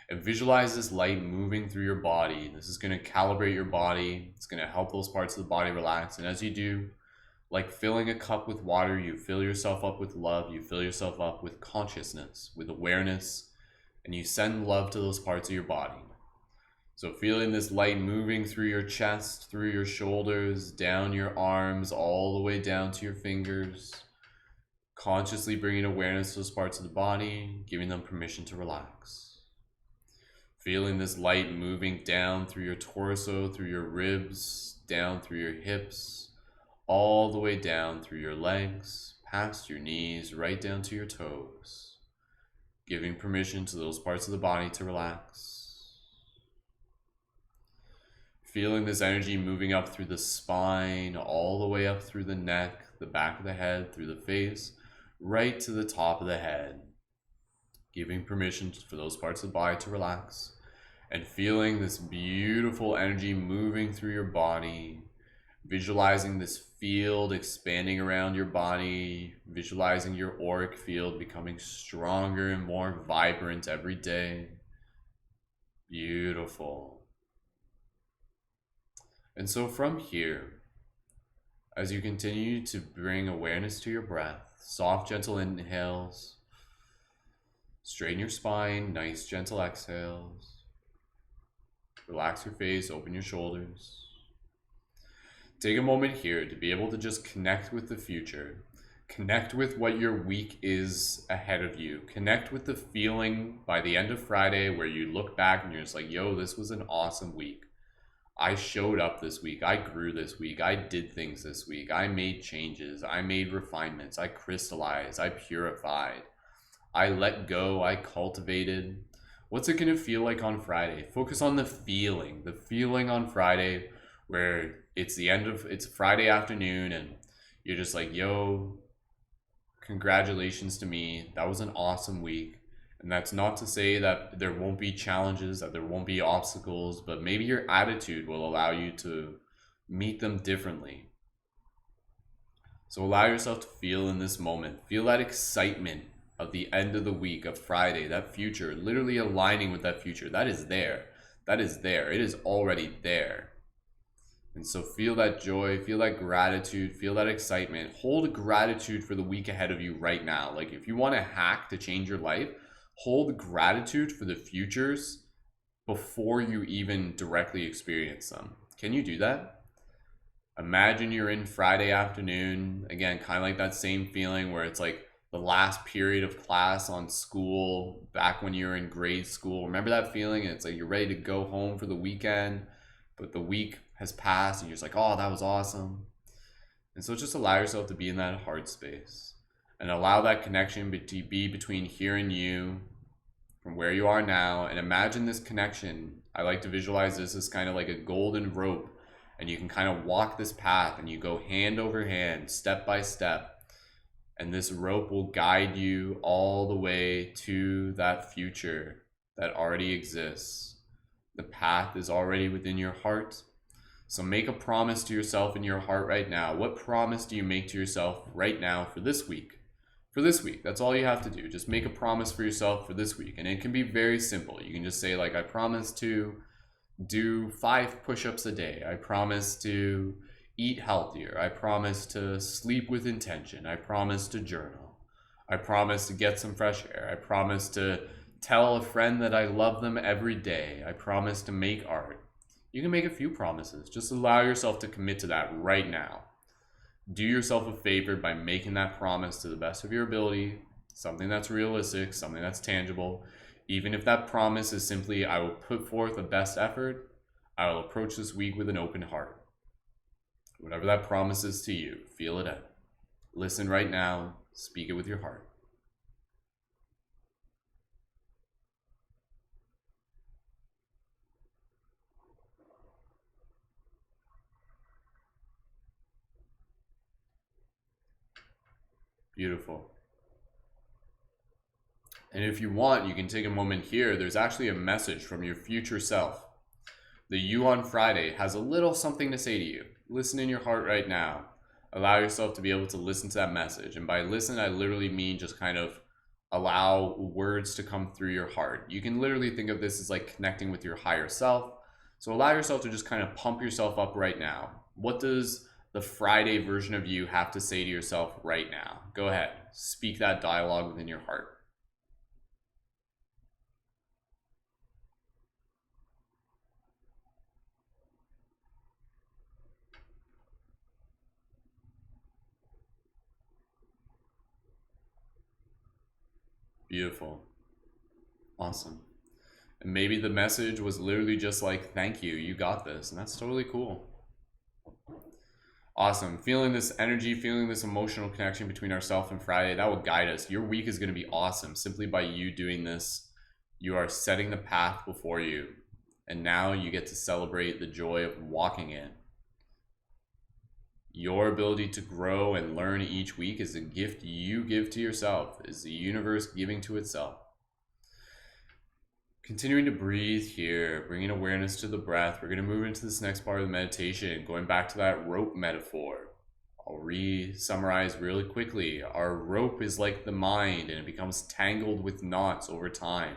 And visualize this light moving through your body. This is going to calibrate your body. It's going to help those parts of the body relax. And as you do, like filling a cup with water, you fill yourself up with love. You fill yourself up with consciousness, with awareness, and you send love to those parts of your body. So feeling this light moving through your chest, through your shoulders, down your arms, all the way down to your fingers. Consciously bringing awareness to those parts of the body, giving them permission to relax. Feeling this light moving down through your torso, through your ribs, down through your hips, all the way down through your legs, past your knees, right down to your toes. Giving permission to those parts of the body to relax. Feeling this energy moving up through the spine, all the way up through the neck, the back of the head, through the face, right to the top of the head. Giving permission for those parts of the body to relax. And feeling this beautiful energy moving through your body. Visualizing this field expanding around your body. Visualizing your auric field becoming stronger and more vibrant every day. Beautiful. And so from here, as you continue to bring awareness to your breath, soft, gentle inhales, straighten your spine, nice, gentle exhales, relax your face, open your shoulders. Take a moment here to be able to just connect with the future, connect with what your week is ahead of you, connect with the feeling by the end of Friday where you look back and you're just like, yo, this was an awesome week. I showed up this week. I grew this week. I did things this week. I made changes. I made refinements. I crystallized. I purified. I let go. I cultivated. What's it going to feel like on Friday? Focus on the feeling on Friday where it's Friday afternoon and you're just like, yo, congratulations to me. That was an awesome week. And that's not to say that there won't be challenges, that there won't be obstacles, but maybe your attitude will allow you to meet them differently. So allow yourself to feel in this moment. Feel that excitement of the end of the week, of Friday, that future, literally aligning with that future. That is there. That is there. It is already there. And so feel that joy, feel that gratitude, feel that excitement. Hold gratitude for the week ahead of you right now. Like if you want a hack to change your life, hold gratitude for the futures before you even directly experience them. Can you do that? Imagine you're in Friday afternoon, again, kind of like that same feeling where it's like the last period of class on school back when you were in grade school. Remember that feeling? And it's like you're ready to go home for the weekend, but the week has passed and you're just like, oh, that was awesome. And so just allow yourself to be in that heart space. And allow that connection to be between here and you, from where you are now. And imagine this connection. I like to visualize this as kind of like a golden rope. And you can kind of walk this path and you go hand over hand, step by step. And this rope will guide you all the way to that future that already exists. The path is already within your heart. So make a promise to yourself in your heart right now. What promise do you make to yourself right now for this week? For this week, that's all you have to do. Just make a promise for yourself for this week. And it can be very simple. You can just say, like, I promise to do 5 push-ups a day. I promise to eat healthier. I promise to sleep with intention. I promise to journal. I promise to get some fresh air. I promise to tell a friend that I love them every day. I promise to make art. You can make a few promises. Just allow yourself to commit to that right now. Do yourself a favor by making that promise to the best of your ability, something that's realistic, something that's tangible. Even if that promise is simply, I will put forth the best effort, I will approach this week with an open heart. Whatever that promise is to you, feel it out. Listen right now, speak it with your heart. Beautiful. And if you want, you can take a moment here. There's actually a message from your future self. The you on Friday has a little something to say to you. Listen in your heart right now. Allow yourself to be able to listen to that message. And by listen, I literally mean just kind of allow words to come through your heart. You can literally think of this as like connecting with your higher self. So allow yourself to just kind of pump yourself up right now. What does the Friday version of you have to say to yourself right now? Go ahead. Speak that dialogue within your heart. Beautiful. Awesome. And maybe the message was literally just like, thank you, you got this. And that's totally cool. Awesome. Feeling this energy, feeling this emotional connection between ourselves and Friday, that will guide us. Your week is going to be awesome. Simply by you doing this, you are setting the path before you. And now you get to celebrate the joy of walking in. Your ability to grow and learn each week is a gift you give to yourself, is the universe giving to itself. Continuing to breathe here, bringing awareness to the breath. We're going to move into this next part of the meditation, going back to that rope metaphor. I'll re-summarize really quickly. Our rope is like the mind, and it becomes tangled with knots over time.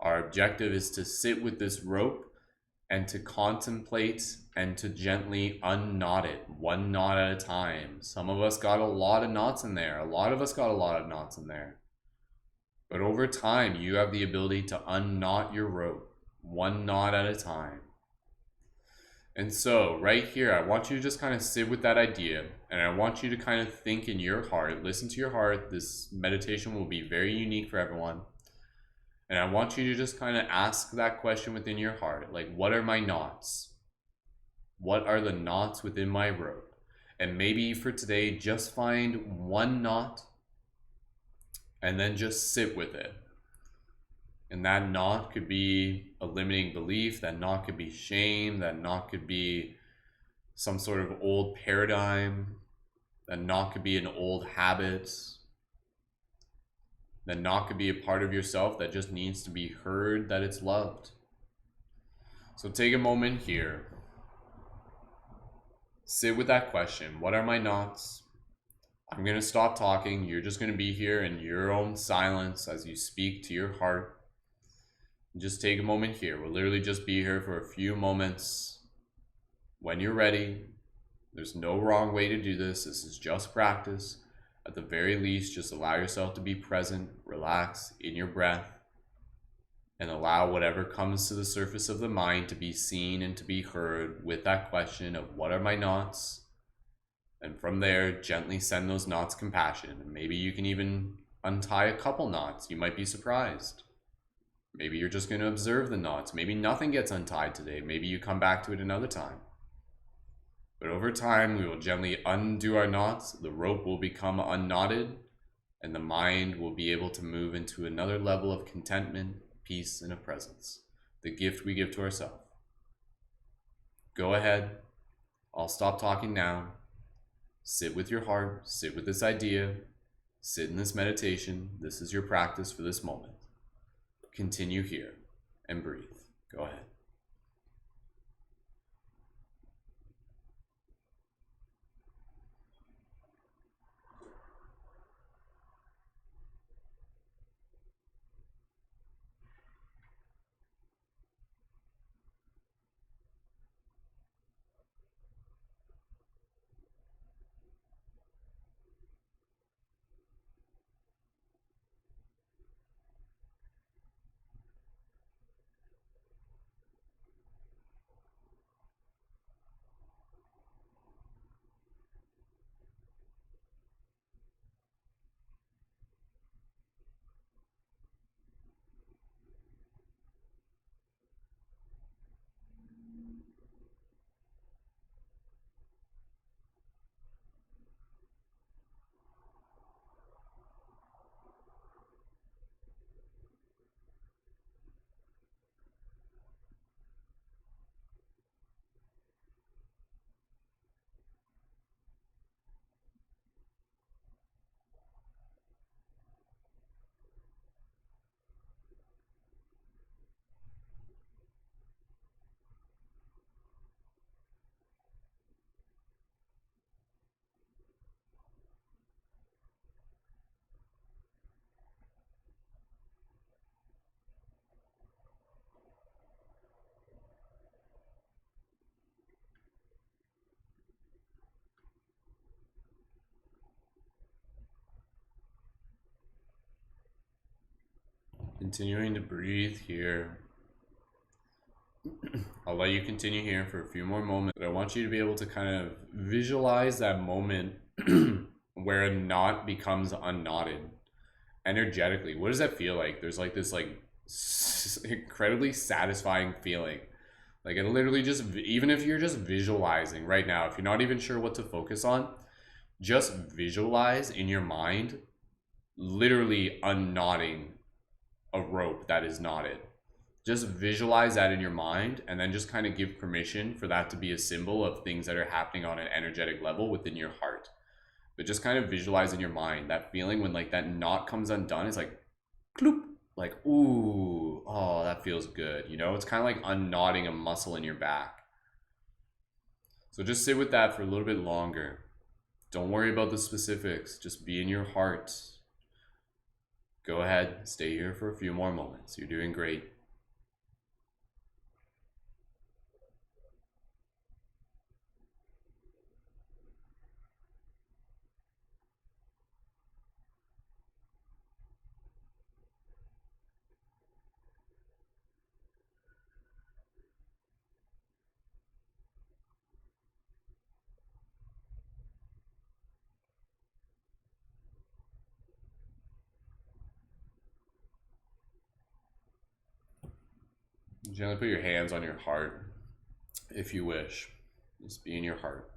Our objective is to sit with this rope and to contemplate and to gently unknot it, one knot at a time. Some of us got a lot of knots in there. A lot of us got a lot of knots in there. But over time, you have the ability to unknot your rope, one knot at a time. And so right here, I want you to just kind of sit with that idea, and I want you to kind of think in your heart, listen to your heart. This meditation will be very unique for everyone. And I want you to just kind of ask that question within your heart, like, what are my knots? What are the knots within my rope? And maybe for today, just find one knot and then just sit with it. And that knot could be a limiting belief, that knot could be shame, that knot could be some sort of old paradigm, that knot could be an old habit, that knot could be a part of yourself that just needs to be heard, that it's loved. So take a moment here. Sit with that question. What are my knots? I'm going to stop talking. You're just going to be here in your own silence as you speak to your heart. Just take a moment here. We'll literally just be here for a few moments. When you're ready, there's no wrong way to do this. This is just practice. At the very least, just allow yourself to be present, relax in your breath, and allow whatever comes to the surface of the mind to be seen and to be heard with that question of what are my knots? And from there, gently send those knots compassion. And maybe you can even untie a couple knots. You might be surprised. Maybe you're just going to observe the knots. Maybe nothing gets untied today. Maybe you come back to it another time. But over time, we will gently undo our knots. The rope will become unknotted, and the mind will be able to move into another level of contentment, peace, and a presence. The gift we give to ourselves. Go ahead. I'll stop talking now. Sit with your heart. Sit with this idea. Sit in this meditation. This is your practice for this moment. Continue here and breathe. Go ahead. Continuing to breathe here. I'll let you continue here for a few more moments, but I want you to be able to kind of visualize that moment where a knot becomes unknotted. Energetically, what does that feel like? There's like this incredibly satisfying feeling. Like it literally just, even if you're just visualizing right now, if you're not even sure what to focus on, just visualize in your mind literally unknotting a rope that is knotted. Just visualize that in your mind, and then just kind of give permission for that to be a symbol of things that are happening on an energetic level within your heart. But just kind of visualize in your mind that feeling when like that knot comes undone. It's like cloop, like ooh, oh, that feels good. You know, it's kind of like unknotting a muscle in your back. So just sit with that for a little bit longer. Don't worry about the specifics. Just be in your heart. Go ahead, stay here for a few more moments. You're doing great. Gently put your hands on your heart if you wish. Just be in your heart.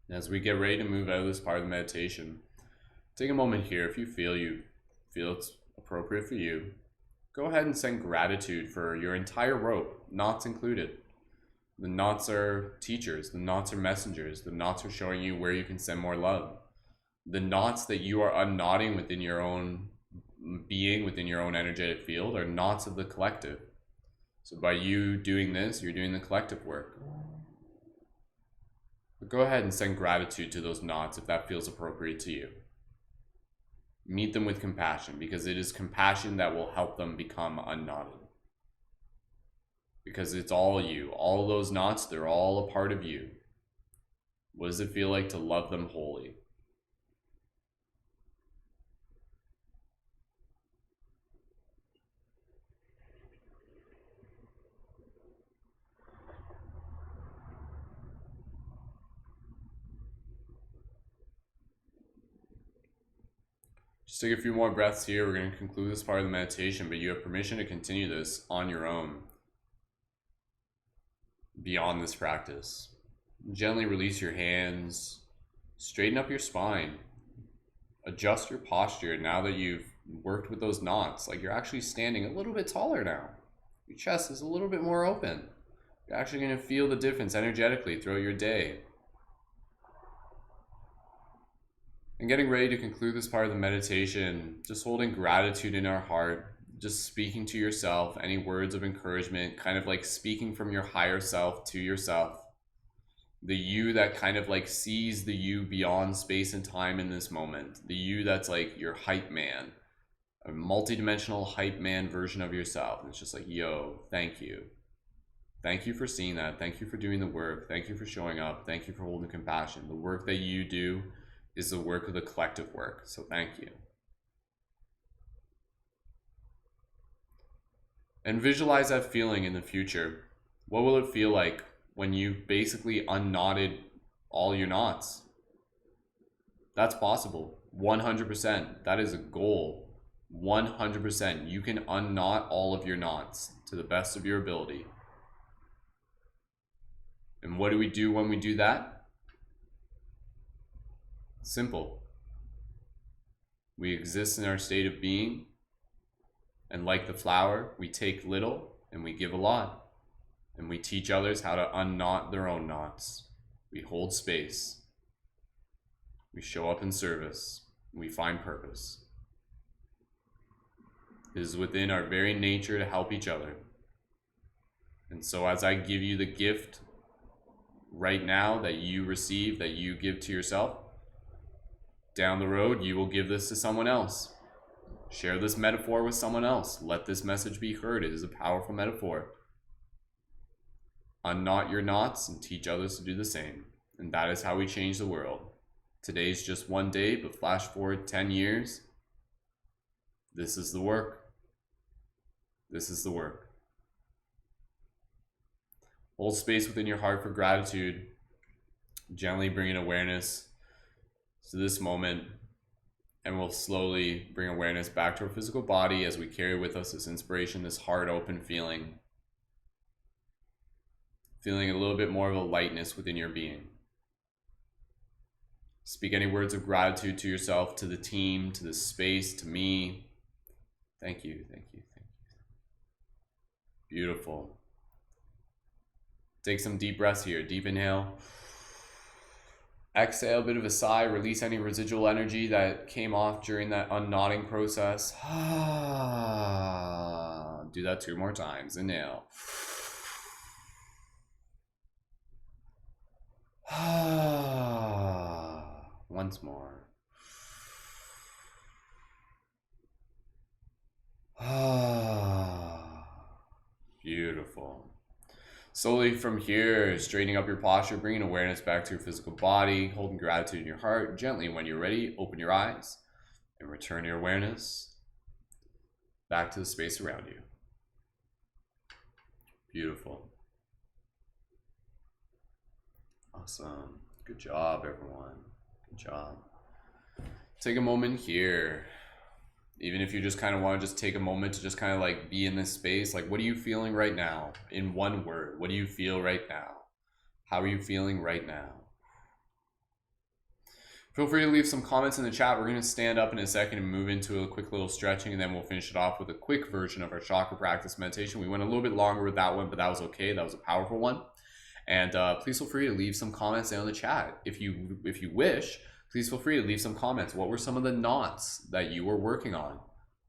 As we get ready to move out of this part of the meditation, take a moment here. If you feel it's appropriate for you, go ahead and send gratitude for your entire rope, knots included. The knots are teachers, the knots are messengers, the knots are showing you where you can send more love. The knots that you are unknotting within your own being, within your own energetic field, are knots of the collective. So by you doing this, you're doing the collective work. But go ahead and send gratitude to those knots if that feels appropriate to you. Meet them with compassion, because it is compassion that will help them become unknotted. Because it's all you. All those knots, they're all a part of you. What does it feel like to love them wholly? Just take a few more breaths here. We're going to conclude this part of the meditation, but you have permission to continue this on your own beyond this practice. Gently release your hands, straighten up your spine, adjust your posture now that you've worked with those knots. Like you're actually standing a little bit taller now. Your chest is a little bit more open. You're actually going to feel the difference energetically throughout your day. And getting ready to conclude this part of the meditation, just holding gratitude in our heart, just speaking to yourself, any words of encouragement, kind of like speaking from your higher self to yourself. The you that kind of like sees the you beyond space and time in this moment. The you that's like your hype man, a multidimensional hype man version of yourself. And it's just like, yo, thank you. Thank you for seeing that. Thank you for doing the work. Thank you for showing up. Thank you for holding compassion. The work that you do is the work of the collective work. So thank you. And visualize that feeling in the future. What will it feel like when you basically unknotted all your knots? That's possible. 100%. That is a goal. 100%. You can unknot all of your knots to the best of your ability. And what do we do when we do that? Simple. We exist in our state of being, and like the flower, we take little and we give a lot, and we teach others how to unknot their own knots. We hold space. We show up in service. We find purpose. It is within our very nature to help each other. And so as I give you the gift right now that you receive, that you give to yourself, down the road, you will give this to someone else. Share this metaphor with someone else. Let this message be heard. It is a powerful metaphor. Unknot your knots and teach others to do the same. And that is how we change the world. Today's just one day, but flash forward 10 years. This is the work. This is the work. Hold space within your heart for gratitude. Gently bring in awareness to this moment. And we'll slowly bring awareness back to our physical body as we carry with us this inspiration, this heart open feeling. Feeling a little bit more of a lightness within your being. Speak any words of gratitude to yourself, to the team, to the space, to me. Thank you, thank you, thank you. Beautiful. Take some deep breaths here. Deep inhale. Exhale, a bit of a sigh. Release any residual energy that came off during that unknotting process. Do that 2 more times. Inhale. Once more. Beautiful. Slowly from here, straightening up your posture, bringing awareness back to your physical body, holding gratitude in your heart. Gently, when you're ready, open your eyes and return your awareness back to the space around you. Beautiful. Awesome. Good job, everyone. Good job. Take a moment here. Even if you just kind of want to just take a moment to just kind of like be in this space, like what are you feeling right now? In one word, what do you feel right now? How are you feeling right now? Feel free to leave some comments in the chat. We're going to stand up in a second and move into a quick little stretching, and then we'll finish it off with a quick version of our chakra practice meditation. We went a little bit longer with that one, but that was okay. That was a powerful one. And please feel free to leave some comments down in the chat. If you wish, please feel free to leave some comments. What were some of the knots that you were working on?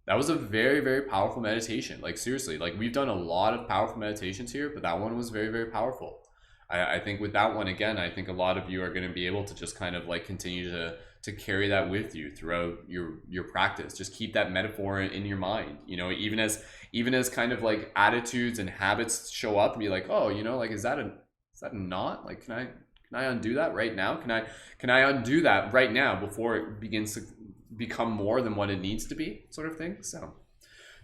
That was a very, very powerful meditation. Like seriously, like we've done a lot of powerful meditations here, but that one was very, very powerful. I think with that one, again, I think a lot of you are going to be able to just kind of like continue to carry that with you throughout your practice. Just keep that metaphor in your mind, you know, even as kind of like attitudes and habits show up and be like, oh, you know, like, is that a knot? Like, can I undo that right now? Can I undo that right now before it begins to become more than what it needs to be, sort of thing? So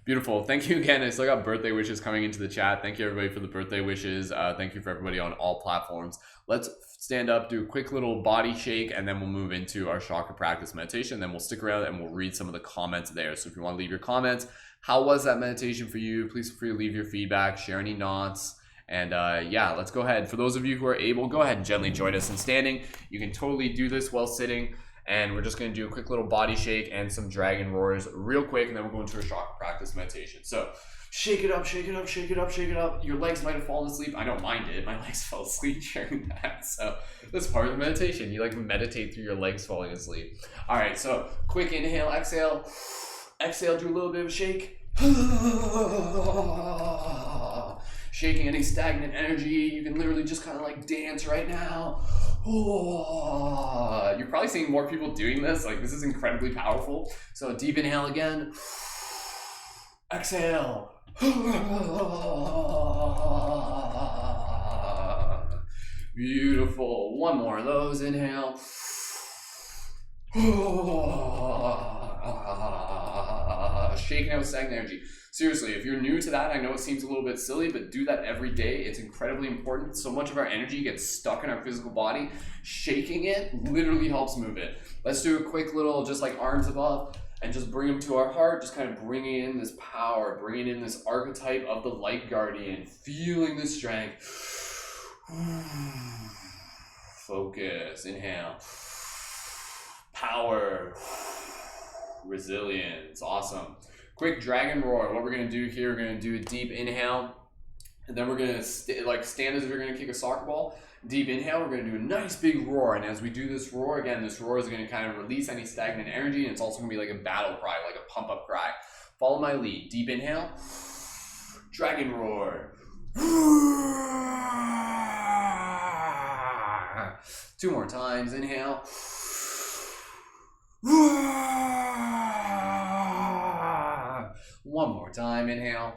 beautiful. Thank you again. I still got birthday wishes coming into the chat. Thank you everybody for the birthday wishes. Thank you for everybody on all platforms. Let's stand up, do a quick little body shake, and then we'll move into our chakra practice meditation. Then we'll stick around and we'll read some of the comments there. So if you want to leave your comments, how was that meditation for you? Please feel free to leave your feedback, share any knots. And yeah, let's go ahead. For those of you who are able, go ahead and gently join us in standing. You can totally do this while sitting. And we're just going to do a quick little body shake and some dragon roars real quick. And then we'll go into a chakra practice meditation. So shake it up, shake it up, shake it up, shake it up. Your legs might have fallen asleep. I don't mind it. My legs fell asleep during that. So that's part of the meditation. You like meditate through your legs falling asleep. All right, so quick inhale, exhale. Exhale, do a little bit of a shake. Shaking any stagnant energy. You can literally just kind of like dance right now. You're probably seeing more people doing this. Like, this is incredibly powerful. So deep inhale again. Exhale. Beautiful. One more of those. Inhale. Shaking out stagnant energy. Seriously, if you're new to that, I know it seems a little bit silly, but do that every day. It's incredibly important. So much of our energy gets stuck in our physical body. Shaking it literally helps move it. Let's do a quick little, just like arms above, and just bring them to our heart. Just kind of bringing in this power, bringing in this archetype of the light guardian, feeling the strength. Focus, inhale. Power, resilience, awesome. Quick dragon roar. What we're going to do here, we're going to do a deep inhale, and then we're going to stand as if you're going to kick a soccer ball. Deep inhale, we're going to do a nice big roar, and as we do this roar, again, this roar is going to kind of release any stagnant energy, and it's also going to be like a battle cry, like a pump up cry. Follow my lead. Deep inhale, dragon roar. 2 more times. Inhale. One more time. Inhale.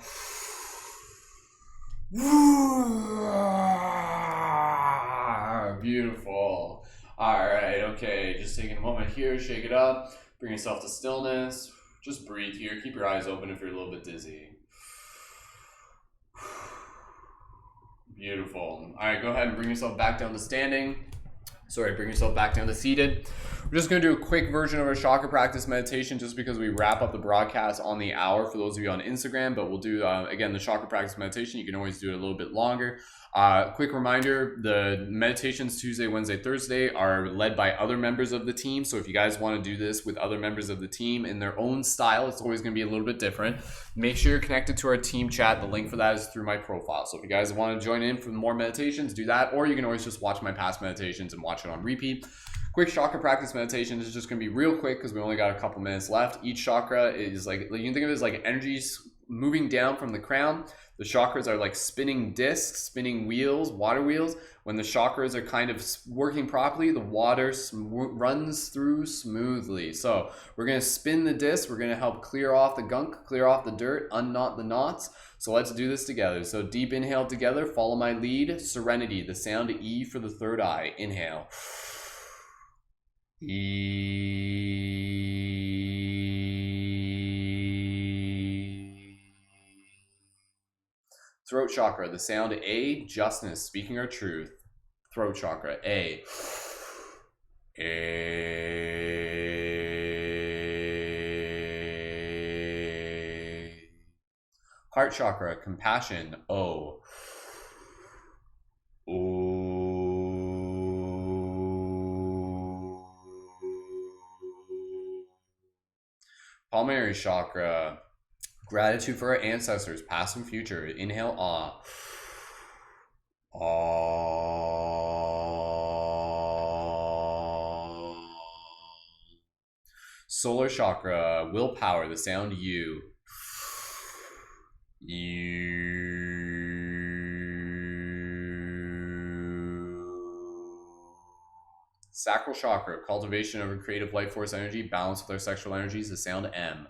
Beautiful. All right. Okay. Just taking a moment here. Shake it up. Bring yourself to stillness. Just breathe here. Keep your eyes open if you're a little bit dizzy. Beautiful. All right. Go ahead and bring yourself back down to standing. Sorry, bring yourself back down to seated. We're just going to do a quick version of our chakra practice meditation just because we wrap up the broadcast on the hour for those of you on Instagram, but we'll do, again, the chakra practice meditation. You can always do it a little bit longer. Quick reminder, the meditations Tuesday, Wednesday, Thursday are led by other members of the team. So if you guys want to do this with other members of the team in their own style, it's always going to be a little bit different. Make sure you're connected to our team chat. The link for that is through my profile. So if you guys want to join in for more meditations, do that. Or you can always just watch my past meditations and watch it on repeat. Quick chakra practice meditation is just going to be real quick because we only got a couple minutes left. Each chakra is like, you can think of it as like energies moving down from the crown. The chakras are like spinning discs, spinning wheels, water wheels. When the chakras are kind of working properly, the water runs through smoothly. So we're going to spin the disc. We're going to help clear off the gunk, clear off the dirt, unknot the knots. So let's do this together. So deep inhale together. Follow my lead. Serenity, the sound E for the third eye. Inhale. Throat chakra, the sound A, justness, speaking our truth. Throat chakra, A. Heart chakra, compassion, O. Pulmonary chakra, gratitude for our ancestors, past and future. Inhale, Ah. Ah. Solar chakra, willpower, the sound U. Sacral chakra, cultivation of a creative life force energy, balance with our sexual energies, the sound M.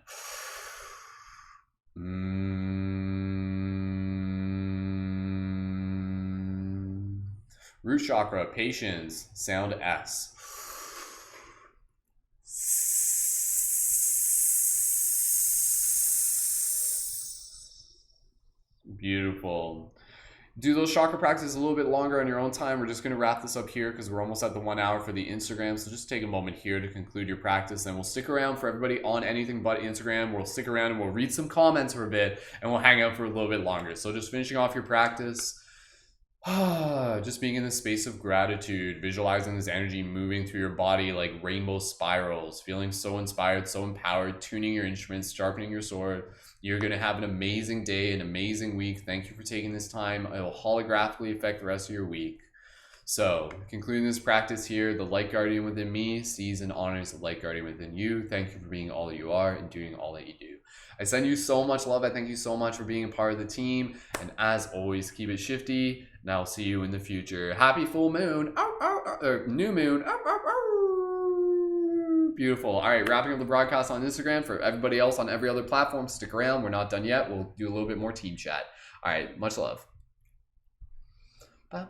Root chakra, patience, sound S. Beautiful. Do those chakra practices a little bit longer on your own time. We're just going to wrap this up here because we're almost at the 1 hour for the Instagram. So just take a moment here to conclude your practice, and we'll stick around for everybody on anything but Instagram. We'll stick around and we'll read some comments for a bit, and we'll hang out for a little bit longer. So just finishing off your practice. Just being in this space of gratitude, visualizing this energy moving through your body like rainbow spirals, feeling so inspired, so empowered, tuning your instruments, sharpening your sword. You're going to have an amazing day, an amazing week. Thank you for taking this time. It will holographically affect the rest of your week. So, concluding this practice here, the light guardian within me sees and honors the light guardian within you. Thank you for being all that you are and doing all that you do. I send you so much love. I thank you so much for being a part of the team. And as always, keep it shifty. And I'll see you in the future. Happy full moon. New moon. Beautiful. All right, wrapping up the broadcast on Instagram. For everybody else on every other platform, stick around. We're not done yet. We'll do a little bit more team chat. All right, much love. All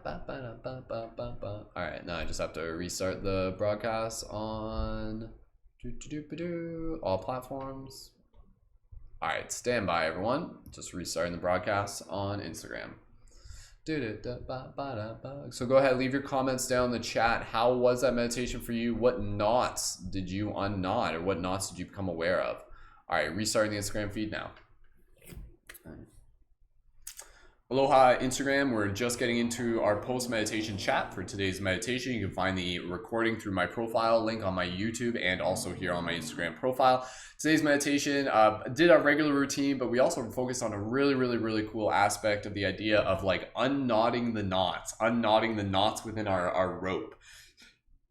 right, now I just have to restart the broadcast on all platforms. All right, stand by, everyone. Just restarting the broadcast on Instagram. So go ahead, leave your comments down in the chat. How was that meditation for you? What knots did you unknot, or what knots did you become aware of? All right, restarting the Instagram feed now. Aloha Instagram, we're just getting into our post-meditation chat for today's meditation. You can find the recording through my profile link on my YouTube and also here on my Instagram profile. Today's meditation did our regular routine, but we also focused on a really cool aspect of the idea of like unknotting the knots within our rope.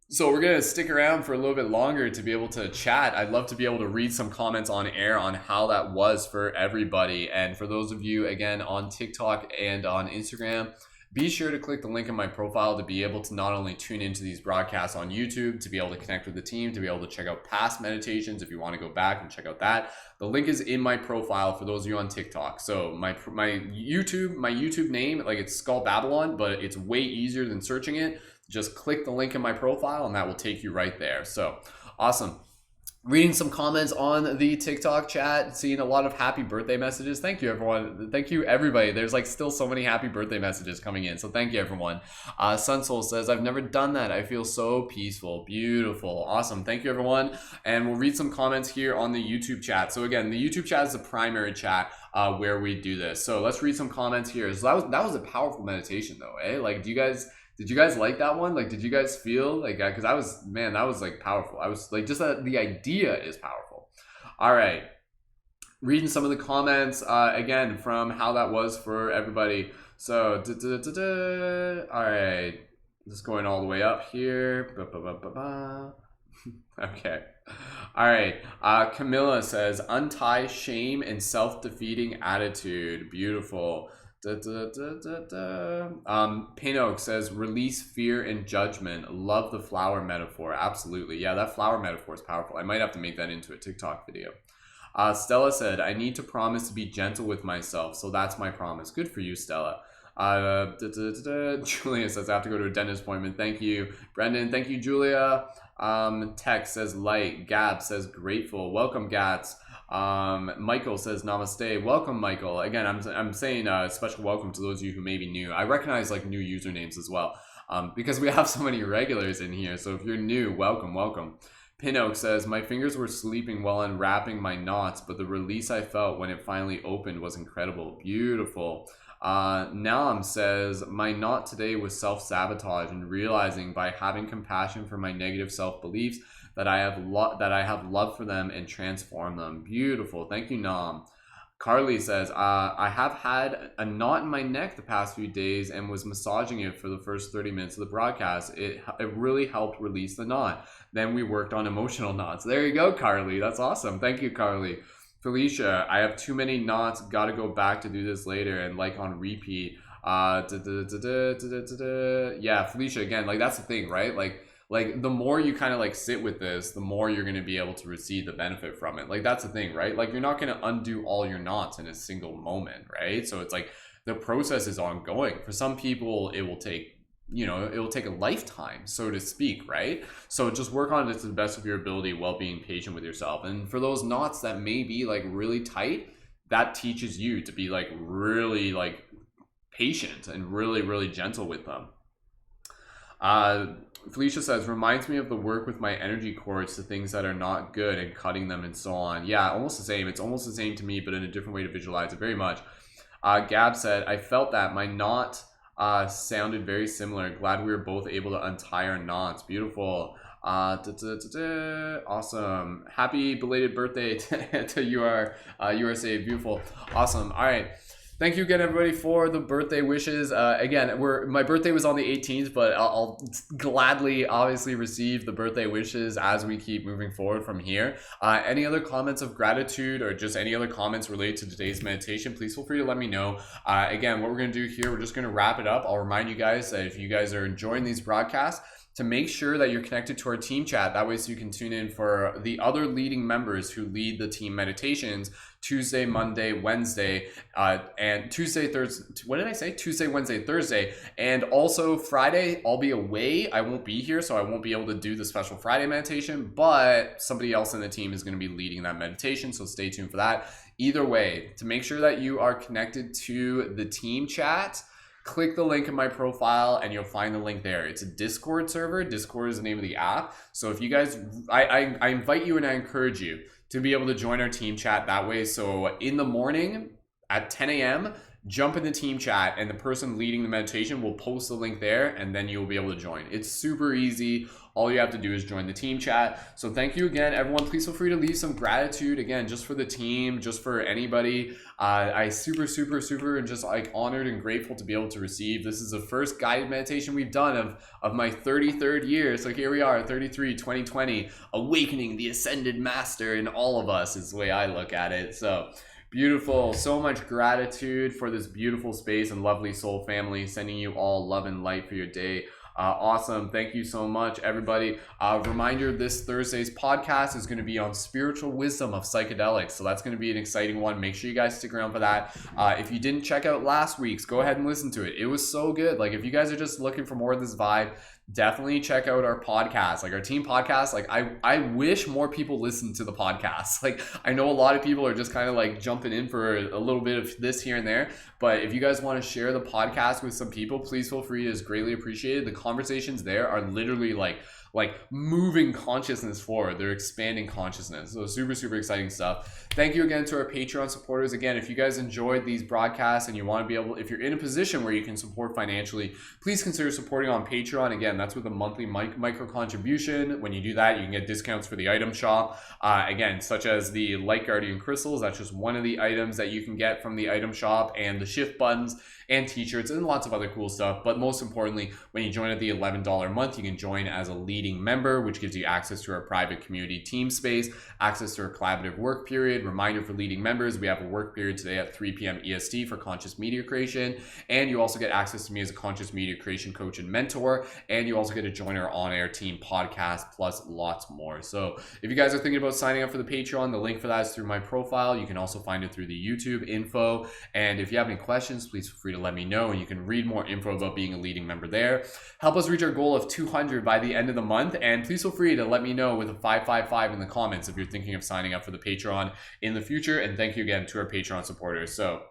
So we're going to stick around for a little bit longer to be able to chat. I'd love to be able to read some comments on air on how that was for everybody. And for those of you, again, on TikTok and on Instagram, be sure to click the link in my profile to be able to not only tune into these broadcasts on YouTube, to be able to connect with the team, to be able to check out past meditations if you want to go back and check out that. The link is in my profile for those of you on TikTok. So my YouTube name, like it's Skull Babylon, but it's way easier than searching it. Just click the link in my profile and that will take you right there. So awesome. Reading some comments on the TikTok chat, seeing a lot of happy birthday messages. Thank you, everyone. Thank you, everybody. There's like still so many happy birthday messages coming in. So thank you, everyone. Sun Soul says, I've never done that. I feel so peaceful. Beautiful. Awesome. Thank you, everyone. And we'll read some comments here on the YouTube chat. So again, the YouTube chat is the primary chat where we do this. So let's read some comments here. So that was a powerful meditation though, eh? Like, did you guys like that one? Like, did you guys feel like, because that was like powerful. I was like, just the idea is powerful. All right. Reading some of the comments again from how that was for everybody. So, all right. Just going all the way up here. Okay. All right. Camilla says, untie shame and self-defeating attitude. Beautiful. Pinok says, release fear and judgment. Love the flower metaphor. Absolutely. Yeah, that flower metaphor is powerful. I might have to make that into a TikTok video. Stella said, I need to promise to be gentle with myself. So that's my promise. Good for you, Stella. Julia says, I have to go to a dentist appointment. Thank you. Brendan, thank you, Julia. Tech says, light. Gab says, grateful. Welcome, Gats. Michael says namaste. Welcome, Michael. Again, I'm saying a special welcome to those of you who may be new. I recognize like new usernames as well, because we have so many regulars in here. So if you're new, welcome. Pinok says, my fingers were sleeping while unwrapping my knots, but the release I felt when it finally opened was incredible. Beautiful. Naam says, my knot today was self-sabotage and realizing by having compassion for my negative self-beliefs that I have love for them and transform them. Beautiful. Thank you, Nam. Carly says, I have had a knot in my neck the past few days and was massaging it for the first 30 minutes of the broadcast. It really helped release the knot. Then we worked on emotional knots. There you go, Carly. That's awesome. Thank you, Carly. Felicia, I have too many knots. Got to go back to do this later and like on repeat. Yeah, Felicia, again, like that's the thing, right? Like the more you kind of like sit with this, the more you're going to be able to receive the benefit from it. Like that's the thing, right? Like you're not going to undo all your knots in a single moment, right? So it's like the process is ongoing. For some people, it will take a lifetime, so to speak, right? So just work on it to the best of your ability while being patient with yourself. And for those knots that may be like really tight, that teaches you to be like really like patient and really, really gentle with them. Felicia says, reminds me of the work with my energy cords to things that are not good and cutting them and so on. Yeah, almost the same. It's almost the same to me, but in a different way to visualize it very much. Gab said, I felt that my knot sounded very similar. Glad we were both able to untie our knots. Beautiful. Awesome. Happy belated birthday to USA. Beautiful. Awesome. All right. Thank you again, everybody, for the birthday wishes. Again, my birthday was on the 18th, but I'll gladly, obviously, receive the birthday wishes as we keep moving forward from here. Any other comments of gratitude or just any other comments related to today's meditation, please feel free to let me know. Again, what we're going to do here, we're just going to wrap it up. I'll remind you guys that if you guys are enjoying these broadcasts, to make sure that you're connected to our team chat. That way so you can tune in for the other leading members who lead the team meditations Tuesday, Monday, Wednesday, and Tuesday, Thursday. What did I say? Tuesday, Wednesday, Thursday. And also Friday, I'll be away. I won't be here, so I won't be able to do the special Friday meditation, but somebody else in the team is going to be leading that meditation, so stay tuned for that. Either way, to make sure that you are connected to the team chat, click the link in my profile and you'll find the link there. It's a Discord server. Discord is the name of the app. So if you guys, I invite you and I encourage you to be able to join our team chat that way. So in the morning at 10 a.m., jump in the team chat and the person leading the meditation will post the link there and then you'll be able to join. It's super easy. All you have to do is join the team chat. So thank you again, everyone. Please feel free to leave some gratitude again, just for the team, just for anybody. I super and just like honored and grateful to be able to receive. This is the first guided meditation we've done of my 33rd year. So here we are, 33, 2020, awakening the ascended master in all of us is the way I look at it. So Beautiful. So much gratitude for this beautiful space and lovely soul family. Sending you all love and light for your day. Awesome. Thank you so much, everybody. Reminder, this Thursday's podcast is going to be on spiritual wisdom of psychedelics. So that's going to be an exciting one. Make sure you guys stick around for that. If you didn't check out last week's, go ahead and listen to it. It was so good. Like, if you guys are just looking for more of this vibe, definitely check out our podcast, like our team podcast. Like, I wish more people listen to the podcast. Like, I know a lot of people are just kind of like jumping in for a little bit of this here and there, but if you guys want to share the podcast with some people, please feel free. It's greatly appreciated. The conversations there are literally like moving consciousness forward. They're expanding consciousness. So super, super exciting stuff. Thank you again to our Patreon supporters. Again, if you guys enjoyed these broadcasts and you want to be able, if you're in a position where you can support financially, please consider supporting on Patreon. Again, that's with a monthly micro contribution. When you do that, you can get discounts for the item shop. Again, such as the Light Guardian crystals. That's just one of the items that you can get from the item shop, and the shift buttons and t-shirts and lots of other cool stuff. But most importantly, when you join at the $11 a month, you can join as a leading member, which gives you access to our private community team space, access to our collaborative work period. Reminder for leading members, we have a work period today at 3 p.m. EST for conscious media creation. And you also get access to me as a conscious media creation coach and mentor. And you also get to join our on-air team podcast, plus lots more. So if you guys are thinking about signing up for the Patreon, the link for that is through my profile. You can also find it through the YouTube info. And if you have any questions, please feel free to let me know, and you can read more info about being a leading member there. Help us reach our goal of 200 by the end of the month, and please feel free to let me know with a 555 in the comments if you're thinking of signing up for the Patreon in the future. And thank you again to our Patreon supporters. So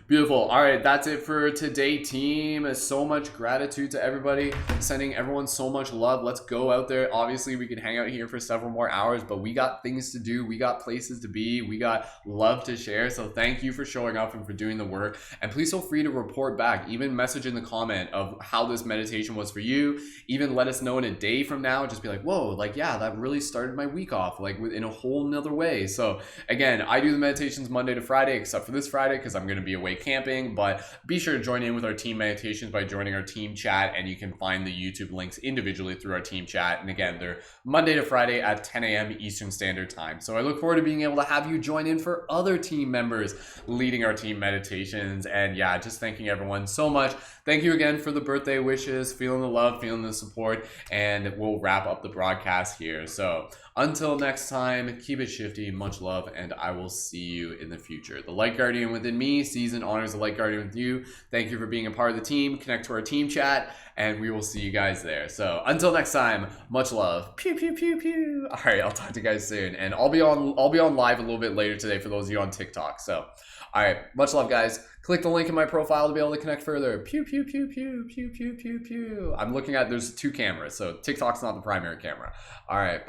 beautiful. All right, that's it for today, team. So much gratitude to everybody. Sending everyone so much love. Let's go out there. Obviously, we could hang out here for several more hours, but we got things to do. We got places to be. We got love to share. So thank you for showing up and for doing the work. And please feel free to report back. Even message in the comment of how this meditation was for you. Even let us know in a day from now. Just be like, whoa, like, yeah, that really started my week off, like, in a whole nother way. So again, I do the meditations Monday to Friday, except for this Friday, because I'm going to be away camping. But be sure to join in with our team meditations by joining our team chat, and you can find the YouTube links individually through our team chat. And again, they're Monday to Friday at 10 a.m. Eastern Standard Time. So I look forward to being able to have you join in for other team members leading our team meditations. And yeah, just thanking everyone so much. Thank you again for the birthday wishes, feeling the love, feeling the support, and we'll wrap up the broadcast here. So until next time, keep it shifty, much love, and I will see you in the future. The Light Guardian within me sees and honors the Light Guardian with you. Thank you for being a part of the team. Connect to our team chat, and we will see you guys there. So until next time, much love. Pew, pew, pew, pew. All right, I'll talk to you guys soon. And I'll be on live a little bit later today for those of you on TikTok. So, all right, much love, guys. Click the link in my profile to be able to connect further. Pew, pew, pew, pew, pew, pew, pew, pew. I'm looking at, there's 2 cameras, so TikTok's not the primary camera. All right.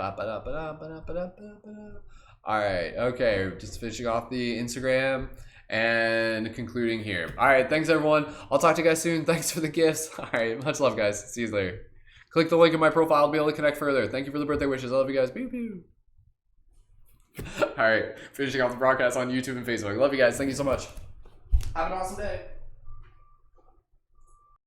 All right, okay, just finishing off the Instagram and concluding here. All right, thanks, everyone. I'll talk to you guys soon. Thanks for the gifts. All right, much love, guys. See you later. Click the link in my profile to be able to connect further. Thank you for the birthday wishes. I love you guys. Pew, pew. All right, finishing off the broadcast on YouTube and Facebook. Love you guys. Thank you so much. Have an awesome day.